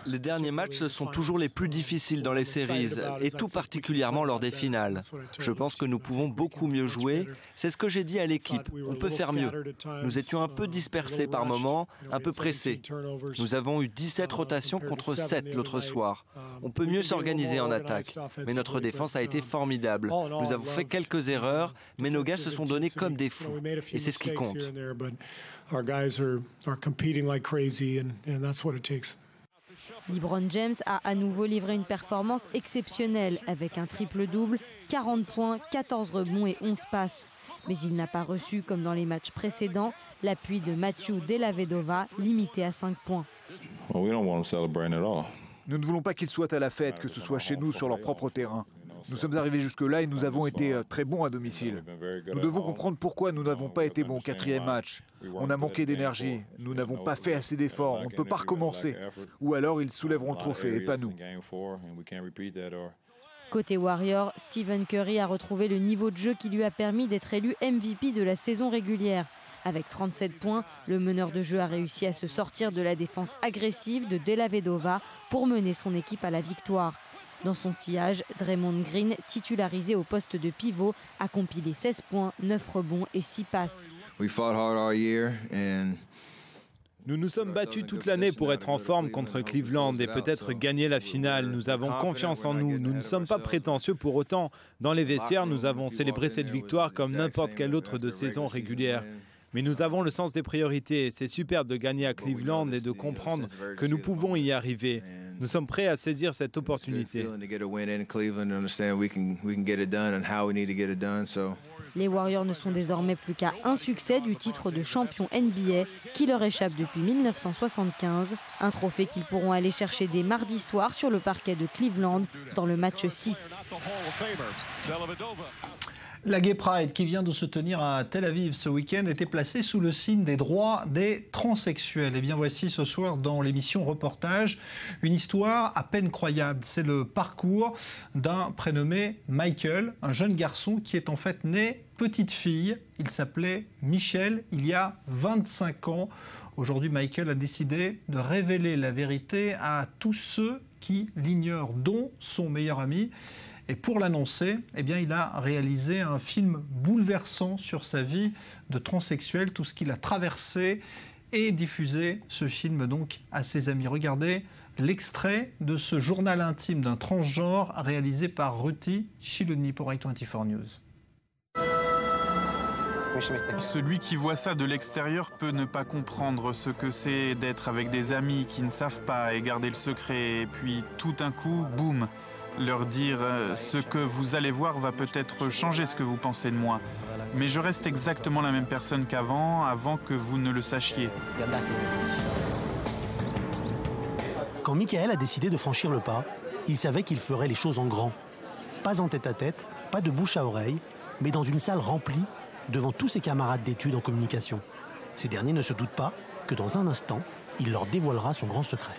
Les derniers matchs sont toujours les plus difficiles dans les séries, et tout particulièrement lors des finales. Je pense que nous pouvons beaucoup mieux jouer. C'est ce que j'ai dit à l'équipe. On peut faire mieux. Nous étions un peu dispersés par moments, un peu pressés. Nous avons eu 17 rotations contre 7 l'autre soir. On peut mieux s'organiser en attaque. Mais notre défense a été formidable. Nous avons fait quelques erreurs, mais nos gars se sont donnés comme des fous. Et c'est ce qui compte. LeBron James a à nouveau livré une performance exceptionnelle avec un triple-double, 40 points, 14 rebonds et 11 passes. Mais il n'a pas reçu, comme dans les matchs précédents, l'appui de Mathieu Dellavedova, limité à 5 points. Nous ne voulons pas qu'ils soient à la fête, que ce soit chez nous sur leur propre terrain. Nous sommes arrivés jusque-là et nous avons été très bons à domicile. Nous devons comprendre pourquoi nous n'avons pas été bons au 4e match. On a manqué d'énergie, nous n'avons pas fait assez d'efforts, on ne peut pas recommencer. Ou alors ils soulèveront le trophée et pas nous. Côté Warriors, Stephen Curry a retrouvé le niveau de jeu qui lui a permis d'être élu MVP de la saison régulière. Avec 37 points, le meneur de jeu a réussi à se sortir de la défense agressive de Dellavedova pour mener son équipe à la victoire. Dans son sillage, Draymond Green, titularisé au poste de pivot, a compilé 16 points, 9 rebonds et 6 passes. Nous nous sommes battus toute l'année pour être en forme contre Cleveland et peut-être gagner la finale. Nous avons confiance en nous. Nous ne sommes pas prétentieux pour autant. Dans les vestiaires, nous avons célébré cette victoire comme n'importe quelle autre de saison régulière. Mais nous avons le sens des priorités. C'est super de gagner à Cleveland et de comprendre que nous pouvons y arriver. Nous sommes prêts à saisir cette opportunité. Les Warriors ne sont désormais plus qu'à un succès du titre de champion NBA qui leur échappe depuis 1975. Un trophée qu'ils pourront aller chercher dès mardi soir sur le parquet de Cleveland dans le match 6. La Gay Pride qui vient de se tenir à Tel Aviv ce week-end était placée sous le signe des droits des transsexuels. Et bien voici ce soir dans l'émission Reportage une histoire à peine croyable. C'est le parcours d'un prénommé Michael, un jeune garçon qui est en fait né petite fille. Il s'appelait Michel il y a 25 ans. Aujourd'hui, Michael a décidé de révéler la vérité à tous ceux qui l'ignorent, dont son meilleur ami. Et pour l'annoncer, eh bien, il a réalisé un film bouleversant sur sa vie de transsexuel, tout ce qu'il a traversé, et diffusé ce film donc à ses amis. Regardez l'extrait de ce journal intime d'un transgenre réalisé par Ruti Shiloni pour i24 News. Celui qui voit ça de l'extérieur peut ne pas comprendre ce que c'est d'être avec des amis qui ne savent pas et garder le secret. Et puis tout d'un coup, boum, leur dire ce que vous allez voir va peut-être changer ce que vous pensez de moi. Mais je reste exactement la même personne qu'avant, avant que vous ne le sachiez. Quand Michael a décidé de franchir le pas, il savait qu'il ferait les choses en grand. Pas en tête-à-tête, pas de bouche à oreille, mais dans une salle remplie devant tous ses camarades d'études en communication. Ces derniers ne se doutent pas que dans un instant, il leur dévoilera son grand secret.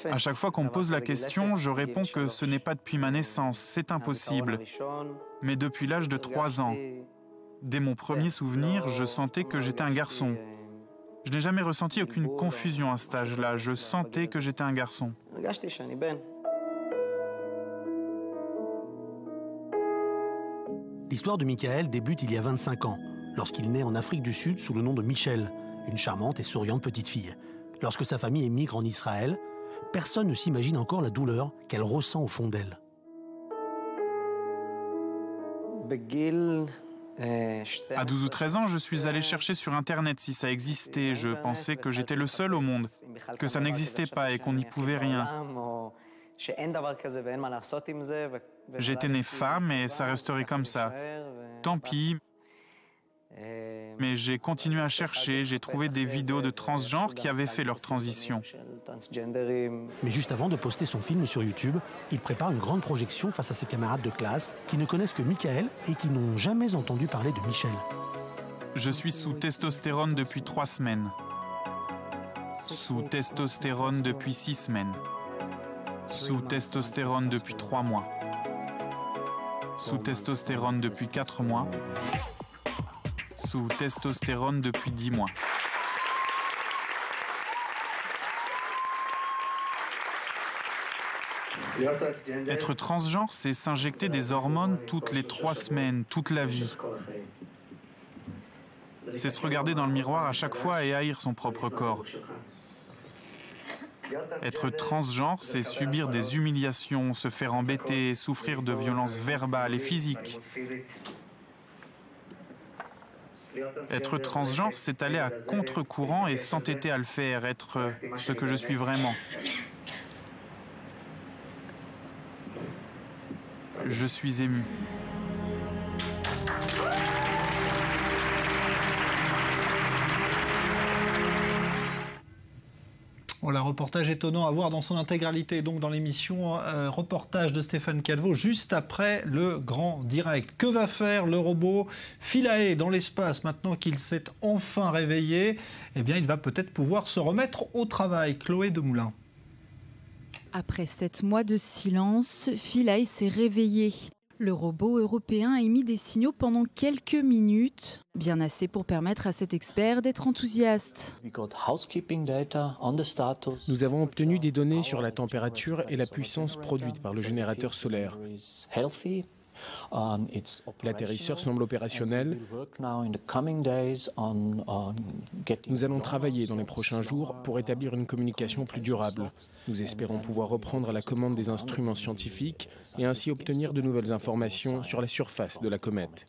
À chaque fois qu'on me pose la question, je réponds que ce n'est pas depuis ma naissance, c'est impossible. Mais depuis l'âge de 3 ans, dès mon premier souvenir, je sentais que j'étais un garçon. Je n'ai jamais ressenti aucune confusion à cet âge-là, je sentais que j'étais un garçon. L'histoire de Michael débute il y a 25 ans, lorsqu'il naît en Afrique du Sud sous le nom de Michel, une charmante et souriante petite fille. Lorsque sa famille émigre en Israël, personne ne s'imagine encore la douleur qu'elle ressent au fond d'elle. À 12 ou 13 ans, je suis allé chercher sur Internet si ça existait. Je pensais que j'étais le seul au monde, que ça n'existait pas et qu'on n'y pouvait rien. J'étais né femme et ça resterait comme ça. Tant pis. Mais j'ai continué à chercher, j'ai trouvé des vidéos de transgenres qui avaient fait leur transition. Mais juste avant de poster son film sur YouTube, il prépare une grande projection face à ses camarades de classe qui ne connaissent que Michael et qui n'ont jamais entendu parler de Michel. Je suis sous testostérone depuis 3 semaines. Sous testostérone depuis 6 semaines. Sous testostérone depuis 3 mois. Sous testostérone depuis 4 mois. Sous testostérone depuis 10 mois. Être transgenre, c'est s'injecter des hormones toutes les 3 semaines, toute la vie. C'est se regarder dans le miroir à chaque fois et haïr son propre corps. Être transgenre, c'est subir des humiliations, se faire embêter, souffrir de violences verbales et physiques. Être transgenre, c'est aller à contre-courant et s'entêter à le faire, être ce que je suis vraiment. Je suis ému. Voilà, reportage étonnant à voir dans son intégralité, donc dans l'émission Reportage de Stéphane Calvo, juste après le grand direct. Que va faire le robot Philae dans l'espace maintenant qu'il s'est enfin réveillé? Eh bien, il va peut-être pouvoir se remettre au travail. Chloé Demoulin. Après 7 mois de silence, Philae s'est réveillé. Le robot européen a émis des signaux pendant quelques minutes, bien assez pour permettre à cet expert d'être enthousiaste. Nous avons obtenu des données sur la température et la puissance produite par le générateur solaire. L'atterrisseur semble opérationnel. Nous allons travailler dans les prochains jours pour établir une communication plus durable. Nous espérons pouvoir reprendre la commande des instruments scientifiques et ainsi obtenir de nouvelles informations sur la surface de la comète.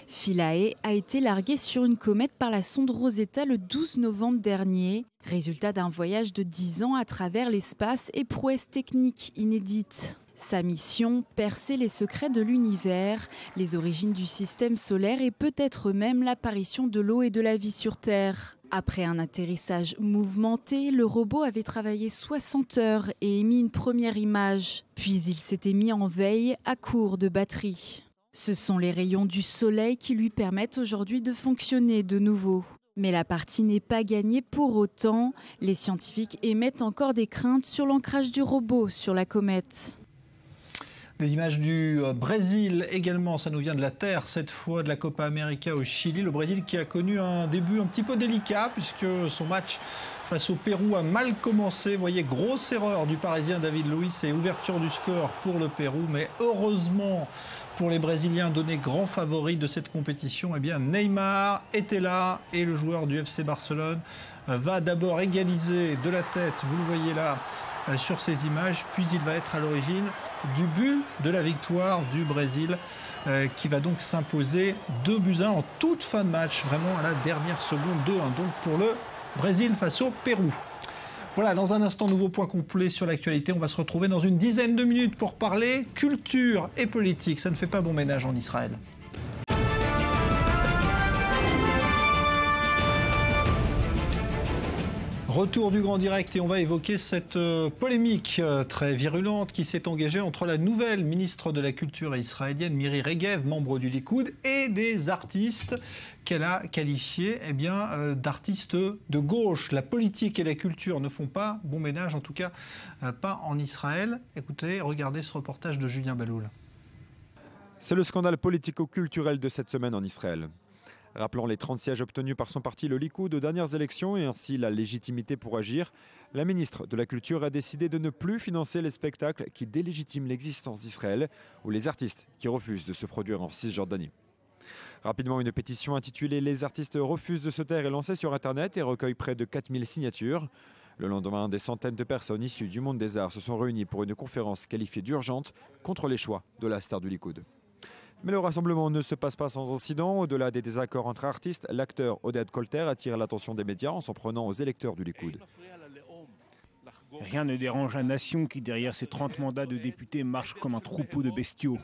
Philae a été largué sur une comète par la sonde Rosetta le 12 novembre dernier, résultat d'un voyage de 10 ans à travers l'espace et prouesses techniques inédites. Sa mission, percer les secrets de l'univers, les origines du système solaire et peut-être même l'apparition de l'eau et de la vie sur Terre. Après un atterrissage mouvementé, le robot avait travaillé 60 heures et émis une première image. Puis il s'était mis en veille à court de batterie. Ce sont les rayons du soleil qui lui permettent aujourd'hui de fonctionner de nouveau. Mais la partie n'est pas gagnée pour autant. Les scientifiques émettent encore des craintes sur l'ancrage du robot sur la comète. Des images du Brésil également, ça nous vient de la terre, cette fois de la Copa América au Chili. Le Brésil qui a connu un début un petit peu délicat puisque son match face au Pérou a mal commencé. Vous voyez, grosse erreur du Parisien David Luiz et ouverture du score pour le Pérou. Mais heureusement pour les Brésiliens donnés grands favoris de cette compétition, eh bien Neymar était là et le joueur du FC Barcelone va d'abord égaliser de la tête, vous le voyez là sur ces images, puis il va être à l'origine du but de la victoire du Brésil qui va donc s'imposer 2-1 en toute fin de match, vraiment à la dernière seconde, 2-1 donc pour le Brésil face au Pérou. Voilà, dans un instant, nouveau point complet sur l'actualité. On va se retrouver dans une dizaine de minutes pour parler culture et politique. Ça ne fait pas bon ménage en Israël. Retour du Grand Direct et on va évoquer cette polémique très virulente qui s'est engagée entre la nouvelle ministre de la Culture israélienne Miri Regev, membre du Likoud, et des artistes qu'elle a qualifiés d'artistes de gauche. La politique et la culture ne font pas bon ménage, en tout cas pas en Israël. Écoutez, regardez ce reportage de Julien Baloul. C'est le scandale politico-culturel de cette semaine en Israël. Rappelant les 30 sièges obtenus par son parti, le Likoud, aux dernières élections et ainsi la légitimité pour agir, la ministre de la Culture a décidé de ne plus financer les spectacles qui délégitiment l'existence d'Israël ou les artistes qui refusent de se produire en Cisjordanie. Rapidement, une pétition intitulée « Les artistes refusent de se taire » est lancée sur Internet et recueille près de 4000 signatures. Le lendemain, des centaines de personnes issues du monde des arts se sont réunies pour une conférence qualifiée d'urgente contre les choix de la star du Likoud. Mais le rassemblement ne se passe pas sans incident. Au-delà des désaccords entre artistes, l'acteur Oded Kolter attire l'attention des médias en s'en prenant aux électeurs du Likoud. Rien ne dérange la nation qui, derrière ses 30 mandats de députés, marche comme un troupeau de bestiaux.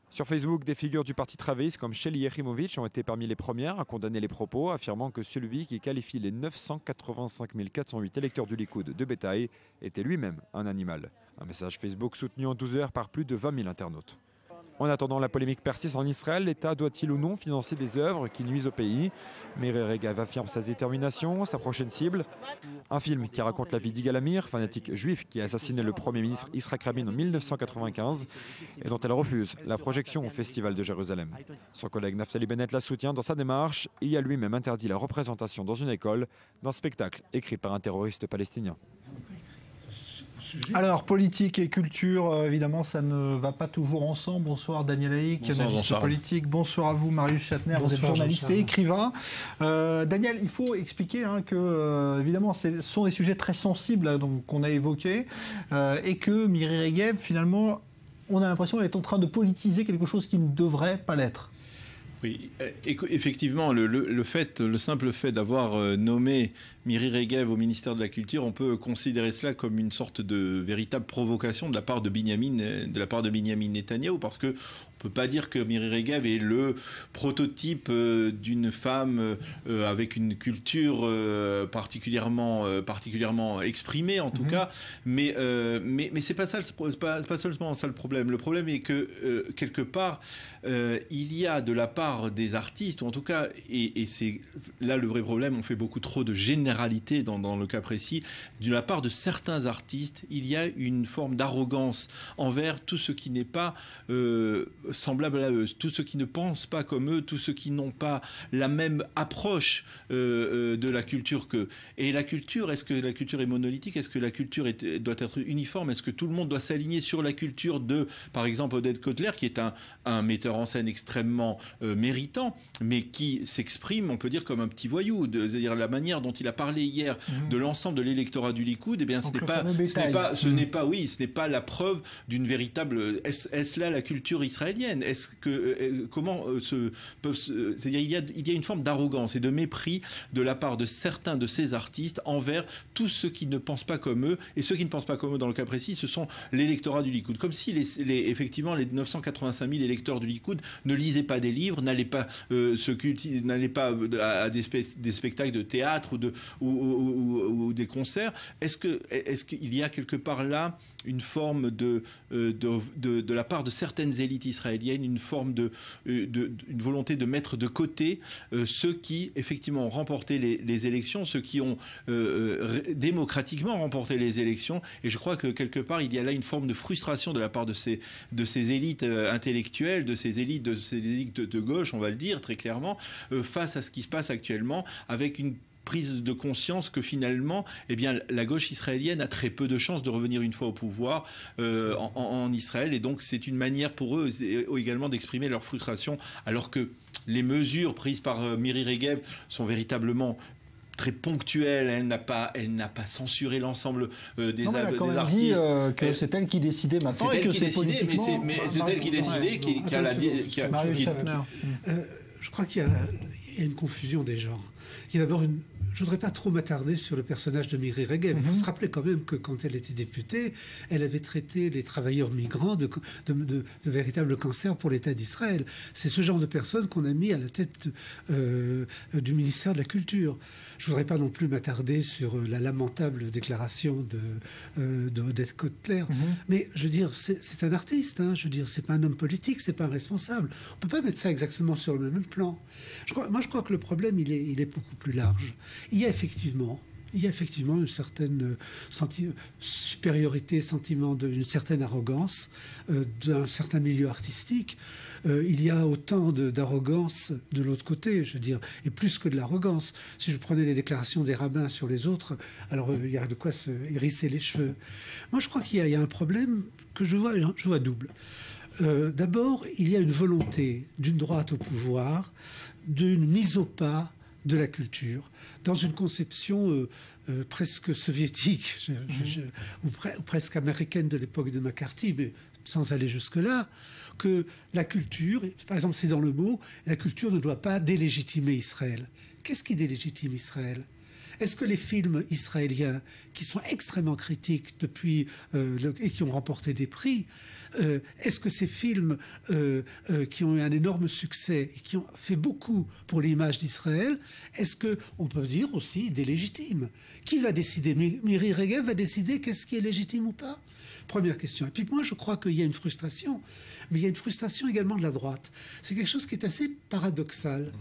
Sur Facebook, des figures du parti travailliste comme Shelly Yechimovic ont été parmi les premières à condamner les propos, affirmant que celui qui qualifie les 985 408 électeurs du Likoud de bétail était lui-même un animal. Un message Facebook soutenu en 12 heures par plus de 20 000 internautes. En attendant, la polémique persiste en Israël. L'État doit-il ou non financer des œuvres qui nuisent au pays? Miri Regev affirme sa détermination, sa prochaine cible. Un film qui raconte la vie d'Yigal Amir, fanatique juif qui a assassiné le Premier ministre Yitzhak Rabin en 1995 et dont elle refuse la projection au Festival de Jérusalem. Son collègue Naftali Bennett la soutient dans sa démarche et a lui-même interdit la représentation dans une école d'un spectacle écrit par un terroriste palestinien. Alors, politique et culture, évidemment, ça ne va pas toujours ensemble. Bonsoir Daniel Haïk, analyste politique. Bonsoir à vous, Marius Chatner, vous êtes journaliste et écrivain. Daniel, il faut expliquer que, évidemment, ce sont des sujets très sensibles qu'on a évoqués et que Miri Regev, finalement, on a l'impression qu'elle est en train de politiser quelque chose qui ne devrait pas l'être. Oui, effectivement, le simple fait d'avoir nommé Miri Regev au ministère de la Culture, on peut considérer cela comme une sorte de véritable provocation de la part de Benyamin Netanyahou, parce que on peut pas dire que Miri Regev est le prototype d'une femme avec une culture particulièrement exprimée en tout cas, mais c'est pas ça, c'est pas seulement ça le problème. Le problème est que quelque part il y a de la part des artistes, ou en tout cas, et c'est là le vrai problème, on fait beaucoup trop de généralités généralité dans le cas précis, de la part de certains artistes, il y a une forme d'arrogance envers tout ce qui n'est pas semblable à eux, tous ceux qui ne pensent pas comme eux, tous ceux qui n'ont pas la même approche de la culture qu'eux. Et la culture, est-ce que la culture est monolithique? Est-ce que la culture doit être uniforme? Est-ce que tout le monde doit s'aligner sur la culture de, par exemple, Oded Kotler, qui est un metteur en scène extrêmement méritant, mais qui s'exprime, on peut dire, comme un petit voyou. C'est-à-dire la manière dont il a parlé hier de l'ensemble de l'électorat du Likoud, eh bien, ce n'est pas la preuve d'une véritable. Est-ce là la culture israélienne? Est-ce que comment c'est-à-dire il y a une forme d'arrogance et de mépris de la part de certains de ces artistes envers tous ceux qui ne pensent pas comme eux, et ceux qui ne pensent pas comme eux dans le cas précis, ce sont l'électorat du Likoud. Comme si effectivement les 985 000 électeurs du Likoud ne lisaient pas des livres, n'allaient pas n'allaient pas à des spectacles de théâtre ou des concerts. Est-ce qu'il y a quelque part là une forme de la part de certaines élites israéliennes, une forme une volonté de mettre de côté ceux qui effectivement ont remporté les élections, ceux qui ont démocratiquement remporté les élections, et je crois que quelque part il y a là une forme de frustration de la part de ces élites intellectuelles, de ces élites de gauche, on va le dire très clairement, face à ce qui se passe actuellement, avec une prise de conscience que finalement, eh bien, la gauche israélienne a très peu de chances de revenir une fois au pouvoir en Israël, et donc c'est une manière pour eux également d'exprimer leur frustration, alors que les mesures prises par Miri Regev sont véritablement très ponctuelle, elle n'a pas censuré l'ensemble des artistes. Elle a quand même dit que c'est elle qui décidait maintenant et que c'est politiquement... Mais c'est elle qui décidait, qui a... Marius Shatner. Je crois qu'il y a une confusion des genres. Il y a d'abord une... Je ne voudrais pas trop m'attarder sur le personnage de Miri Regev. Il faut se rappeler quand même que quand elle était députée, elle avait traité les travailleurs migrants de véritables cancers pour l'État d'Israël. C'est ce genre de personnes qu'on a mis à la tête du ministère de la Culture. Je ne voudrais pas non plus m'attarder sur la lamentable déclaration d'Oded Kotler. Mais je veux dire, c'est un artiste. Hein. Je veux dire, c'est pas un homme politique, c'est pas un responsable. On ne peut pas mettre ça exactement sur le même plan. Je crois que le problème, il est beaucoup plus large. Il y a effectivement une certaine supériorité, sentiment d'une certaine arrogance d'un certain milieu artistique. Il y a autant d'arrogance de l'autre côté, je veux dire, et plus que de l'arrogance. Si je prenais les déclarations des rabbins sur les autres, alors il y a de quoi se hérisser les cheveux. Moi, je crois qu'il y a un problème que je vois double. D'abord, il y a une volonté d'une droite au pouvoir, d'une mise au pas de la culture, dans une conception presque soviétique ou presque américaine de l'époque de McCarthy, mais sans aller jusque-là, que la culture, par exemple c'est dans le mot, la culture ne doit pas délégitimer Israël. Qu'est-ce qui délégitime Israël ? Est-ce que les films israéliens, qui sont extrêmement critiques depuis et qui ont remporté des prix, est-ce que ces films qui ont eu un énorme succès et qui ont fait beaucoup pour l'image d'Israël, est-ce qu'on peut dire aussi des légitimes? Qui va décider? Miri Regev va décider qu'est-ce qui est légitime ou pas? Première question. Et puis moi, je crois qu'il y a une frustration, mais il y a une frustration également de la droite. C'est quelque chose qui est assez paradoxal.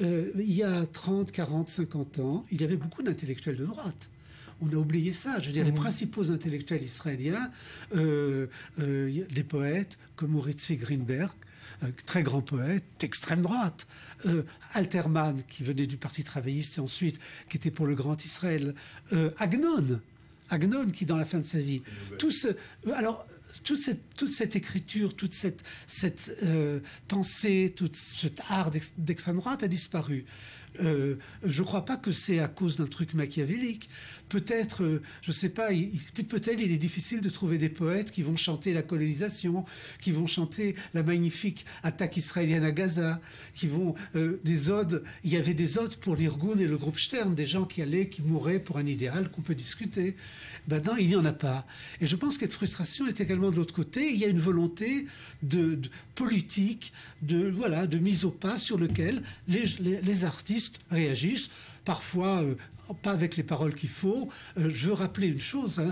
Il y a 30, 40, 50 ans, il y avait beaucoup d'intellectuels de droite. On a oublié ça. Je veux dire, les principaux intellectuels israéliens, des poètes comme Uri Greenberg, très grand poète, d'extrême droite. Alterman, qui venait du Parti travailliste et ensuite qui était pour le Grand Israël. Agnon, qui dans la fin de sa vie. Toute cette écriture, toute cette pensée, tout cet art d'extrême droite a disparu. Je ne crois pas que c'est à cause d'un truc machiavélique. Peut-être, je ne sais pas, peut-être il est difficile de trouver des poètes qui vont chanter la colonisation, qui vont chanter la magnifique attaque israélienne à Gaza, qui vont des odes. Il y avait des odes pour l'Irgun et le groupe Stern, des gens qui mouraient pour un idéal qu'on peut discuter. Non, il n'y en a pas. Et je pense que cette frustration est également de l'autre côté. Il y a une volonté de politique, de mise au pas sur lequel les artistes terroristes réagissent, parfois pas avec les paroles qu'il faut. Je veux rappeler une chose, hein,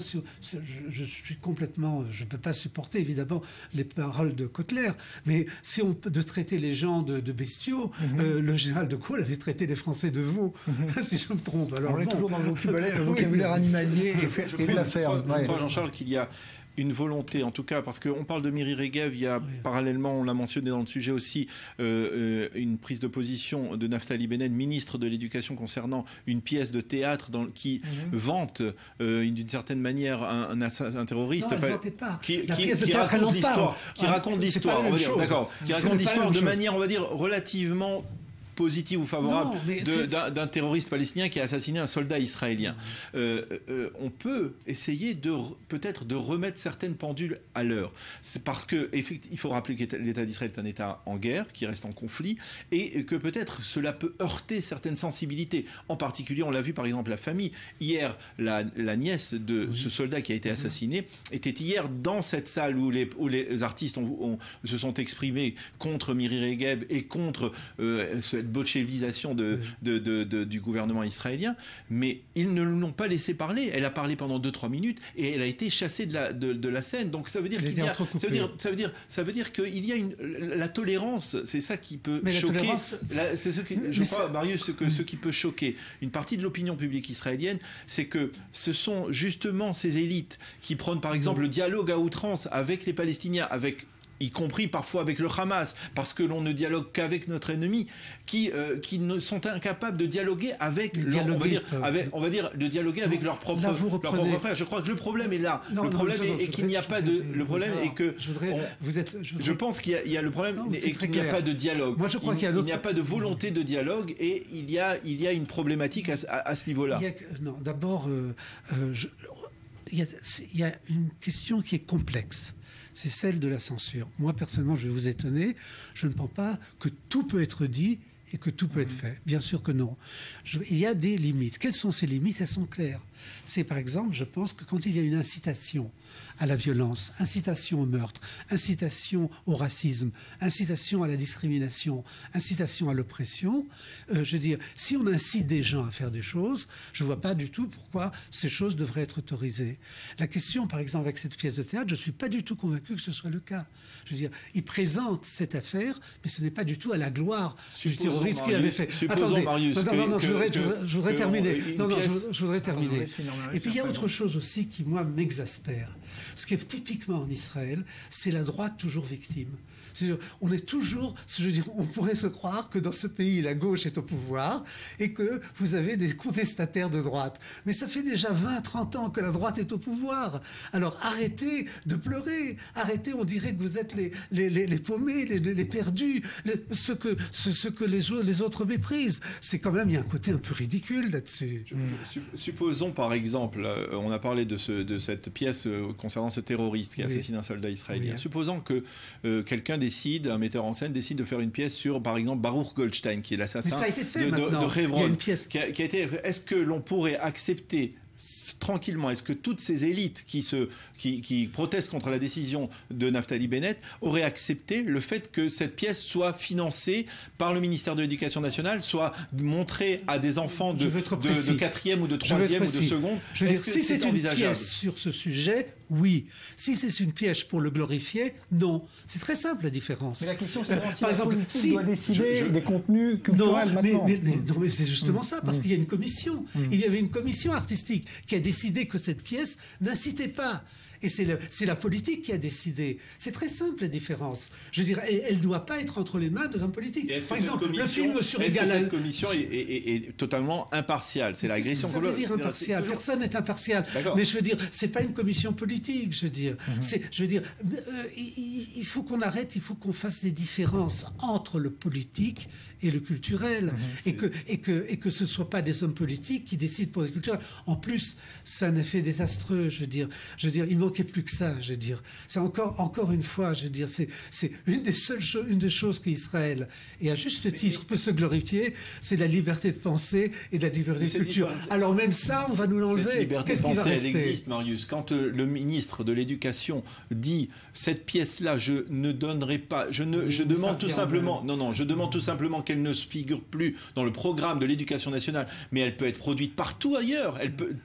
je suis complètement, je ne peux pas supporter évidemment les paroles de Kotler, mais si on peut traiter les gens de bestiaux, le général de Gaulle avait traité les Français de veaux, si je me trompe. Alors, on est toujours dans le vocabulaire animalier et de la ferme. Je crois, Jean-Charles, qu'il y a une volonté, en tout cas, parce qu'on parle de Miri Regev, il y a parallèlement, on l'a mentionné dans le sujet aussi, une prise de position de Naftali Bennett, ministre de l'Éducation, concernant une pièce de théâtre qui vante d'une certaine manière un terroriste. Non, elle ne vantait pas. Qui raconte l'histoire. Qui raconte l'histoire, on va dire, d'accord. Qui raconte l'histoire de manière, on va dire, relativement positive ou favorable d'un terroriste palestinien qui a assassiné un soldat israélien. On peut essayer peut-être de remettre certaines pendules à l'heure. C'est parce que il faut rappeler que l'État d'Israël est un État en guerre, qui reste en conflit, et que peut-être cela peut heurter certaines sensibilités. En particulier, on l'a vu par exemple la famille. Hier, la nièce de ce soldat qui a été assassiné était hier dans cette salle où les artistes se sont exprimés contre Miri Regev et contre cette bolchevisation du gouvernement israélien, mais ils ne l'ont pas laissé parler. Elle a parlé pendant 2-3 minutes et elle a été chassée de la scène. Donc ça veut dire qu'il y a, ça veut dire qu'il y a la tolérance. C'est ça qui peut choquer. C'est ce qui, je crois, Marius, ce qui peut choquer une partie de l'opinion publique israélienne, c'est que ce sont justement ces élites qui prônent par exemple le dialogue à outrance avec les Palestiniens, y compris parfois avec le Hamas, parce que l'on ne dialogue qu'avec notre ennemi, qui ne sont incapables de dialoguer avec, on va dire, de dialoguer avec leurs propres frères. Je crois que le problème est là. Le problème est qu'il n'y a pas de. Le problème est que. Je pense qu'il y a le problème et qu'il n'y a pas de dialogue. Moi, je crois qu'il n'y a pas de volonté de dialogue et il y a une problématique à ce niveau-là. Non, d'abord, il y a une question qui est complexe. C'est celle de la censure. Moi, personnellement, je vais vous étonner, je ne pense pas que tout peut être dit et que tout peut être fait. Bien sûr que non. Il y a des limites. Quelles sont ces limites? Elles sont claires. C'est par exemple, je pense que quand il y a une incitation à la violence, incitation au meurtre, incitation au racisme, incitation à la discrimination, incitation à l'oppression, je veux dire, si on incite des gens à faire des choses, je ne vois pas du tout pourquoi ces choses devraient être autorisées. La question, par exemple, avec cette pièce de théâtre, je ne suis pas du tout convaincu que ce soit le cas. Je veux dire, il présente cette affaire, mais ce n'est pas du tout à la gloire du terroriste qu'il avait fait. Attendez, Marius, je voudrais terminer. Je voudrais terminer. Et puis il y a autre chose aussi qui, moi, m'exaspère. Ce qui est typiquement en Israël, c'est la droite toujours victime. On est toujours, je veux dire, on pourrait se croire que dans ce pays, la gauche est au pouvoir et que vous avez des contestataires de droite. Mais ça fait déjà 20-30 ans que la droite est au pouvoir. Alors arrêtez de pleurer. Arrêtez, on dirait que vous êtes les paumés, les perdus, ce que les autres méprisent. C'est quand même, il y a un côté un peu ridicule là-dessus. Supposons par exemple, on a parlé de cette pièce concernant ce terroriste qui assassine un soldat israélien. Supposons que quelqu'un un metteur en scène décide de faire une pièce sur, par exemple, Baruch Goldstein, qui est l'assassin de Hebron. Il y a une pièce qui a été. Est-ce que l'on pourrait accepter tranquillement, est-ce que toutes ces élites qui protestent contre la décision de Naftali Bennett auraient accepté le fait que cette pièce soit financée par le ministère de l'Éducation nationale, soit montrée à des enfants de 4e ou de 3e ou de seconde? Je veux dire, si c'est une pièce sur ce sujet, oui. Si c'est une pièce pour le glorifier, non. C'est très simple la différence. Mais la question, c'est par exemple, si doit décider des contenus culturels maintenant. Non, mais c'est justement ça, parce qu'il y a une commission. Il y avait une commission artistique qui a décidé que cette pièce n'incitait pas. Et c'est la politique qui a décidé. C'est très simple la différence. Je veux dire, elle ne doit pas être entre les mains de l'homme politique. Par exemple, le film sur Est-ce que cette commission est totalement impartiale? C'est l'agression. Ça veut dire impartial. Personne n'est impartial. Mais je veux dire, c'est pas une commission politique. Je veux dire, il faut qu'on arrête. Il faut qu'on fasse des différences entre le politique et le culturel, et que ce soit pas des hommes politiques qui décident pour les culturels. En plus, c'est un effet désastreux. Je veux dire, il manquait plus que ça. Je veux dire, c'est encore une fois, je veux dire, c'est une des choses qu'Israël, et à juste titre, peut se glorifier, c'est la liberté de pensée et la liberté de culture. Alors même ça, on va nous l'enlever. Cette liberté de pensée, elle existe, Marius. Quand le ministre ministre de l'Éducation dit cette pièce-là, je ne donnerai pas, je demande tout simplement, je demande tout simplement qu'elle ne se figure plus dans le programme de l'Éducation nationale, mais elle peut être produite partout ailleurs.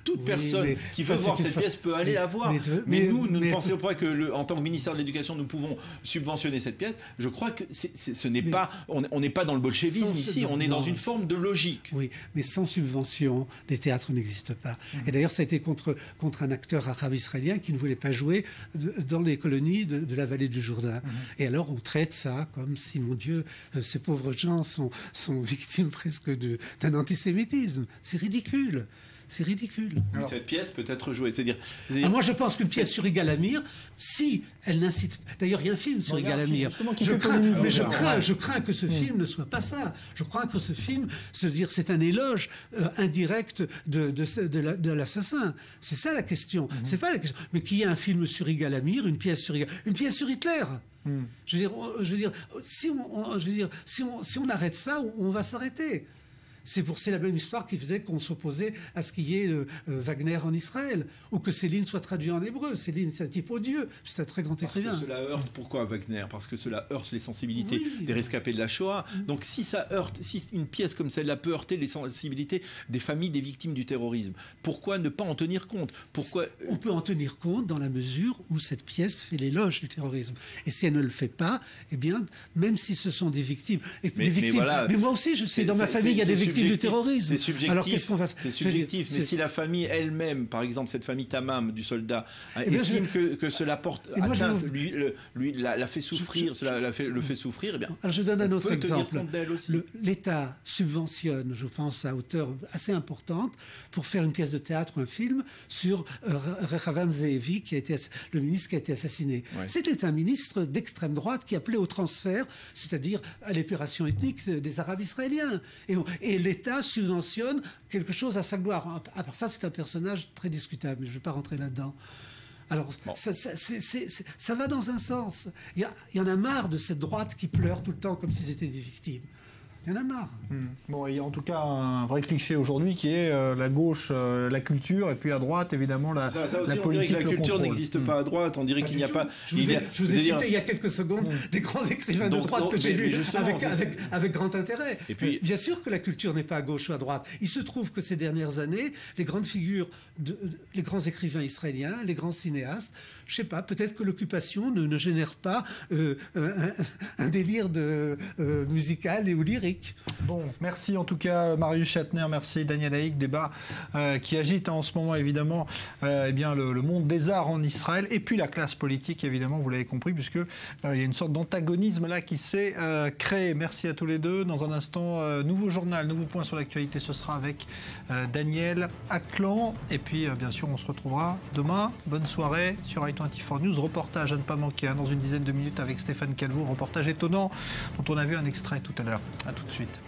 Toute personne qui veut voir cette pièce peut aller la voir. Mais nous ne pensons pas que, en tant que ministère de l'Éducation, nous pouvons subventionner cette pièce. Je crois que ce n'est pas, on n'est pas dans le bolchevisme ici, on est dans une forme de logique. Oui, mais sans subvention, les théâtres n'existent pas. Et d'ailleurs, ça a été contre un acteur arabe israélien qui ne voulait pas jouer dans les colonies de la vallée du Jourdain. Et alors, on traite ça comme si, mon Dieu, ces pauvres gens sont victimes presque d'un antisémitisme. C'est ridicule. C'est ridicule. Mais cette pièce peut être jouée. Moi, je pense qu'une pièce sur Yigal Amir, si elle n'incite... D'ailleurs, il y a un film sur Yigal Amir. Je crains que ce film ne soit pas ça. Je crois que ce film, c'est un éloge indirect de l'assassin. C'est ça la question. C'est pas la question. Mais qu'il y ait un film sur Yigal Amir, une pièce sur Hitler. Je veux dire, si on arrête ça, on va s'arrêter. C'est la même histoire qui faisait qu'on s'opposait à ce qu'il y ait Wagner en Israël, ou que Céline soit traduit en hébreu. Céline, c'est un type odieux, c'est un très grand écrivain. Parce que cela heurte, pourquoi Wagner? Parce que cela heurte les sensibilités des rescapés de la Shoah. Donc si une pièce comme celle-là peut heurter les sensibilités des familles des victimes du terrorisme, pourquoi ne pas en tenir compte? On peut en tenir compte dans la mesure où cette pièce fait l'éloge du terrorisme. Et si elle ne le fait pas, eh bien, même si ce sont des victimes... Mais moi aussi, je sais, dans ma famille, il y a des victimes du terrorisme. C'est subjectif. Alors qu'est-ce qu'on va faire? C'est subjectif. Mais si la famille elle-même, par exemple cette famille Tamam du soldat, estime que cela porte atteinte, lui la fait souffrir, le fait souffrir, eh bien. Alors je donne un autre exemple. L'État subventionne, je pense, à hauteur assez importante pour faire une pièce de théâtre ou un film sur Rehavam Ze'evi, le ministre qui a été assassiné. Ouais. C'était un ministre d'extrême droite qui appelait au transfert, c'est-à-dire à l'épuration ethnique des Arabes israéliens. Et l'État subventionne quelque chose à sa gloire. À part ça, c'est un personnage très discutable, mais je ne vais pas rentrer là-dedans. Alors, ça va dans un sens. Il y en a marre de cette droite qui pleure tout le temps comme si c'était des victimes. Il y en a marre. Bon, il y a en tout cas un vrai cliché aujourd'hui qui est la gauche, la culture, et puis à droite, évidemment, la politique. On dirait que la culture n'existe pas à droite, on dirait qu'il n'y a pas... Je vous ai cité il y a quelques secondes des grands écrivains de droite que j'ai lus avec grand intérêt. Et puis, bien sûr que la culture n'est pas à gauche ou à droite. Il se trouve que ces dernières années, les grandes figures, les grands écrivains israéliens, les grands cinéastes, je ne sais pas, peut-être que l'occupation ne génère pas un délire musical et ou lyrique. Bon, merci en tout cas Marius Chatner, merci Daniel Haïk, débat qui agite en ce moment évidemment le monde des arts en Israël et puis la classe politique évidemment, vous l'avez compris, puisque il y a une sorte d'antagonisme là qui s'est créé. Merci à tous les deux. Dans un instant, nouveau journal, nouveau point sur l'actualité, ce sera avec Daniel Atlan et puis bien sûr on se retrouvera demain. Bonne soirée sur i24 News, reportage à ne pas manquer dans une dizaine de minutes avec Stéphane Calvo, reportage étonnant dont on a vu un extrait tout à l'heure. À tout de suite.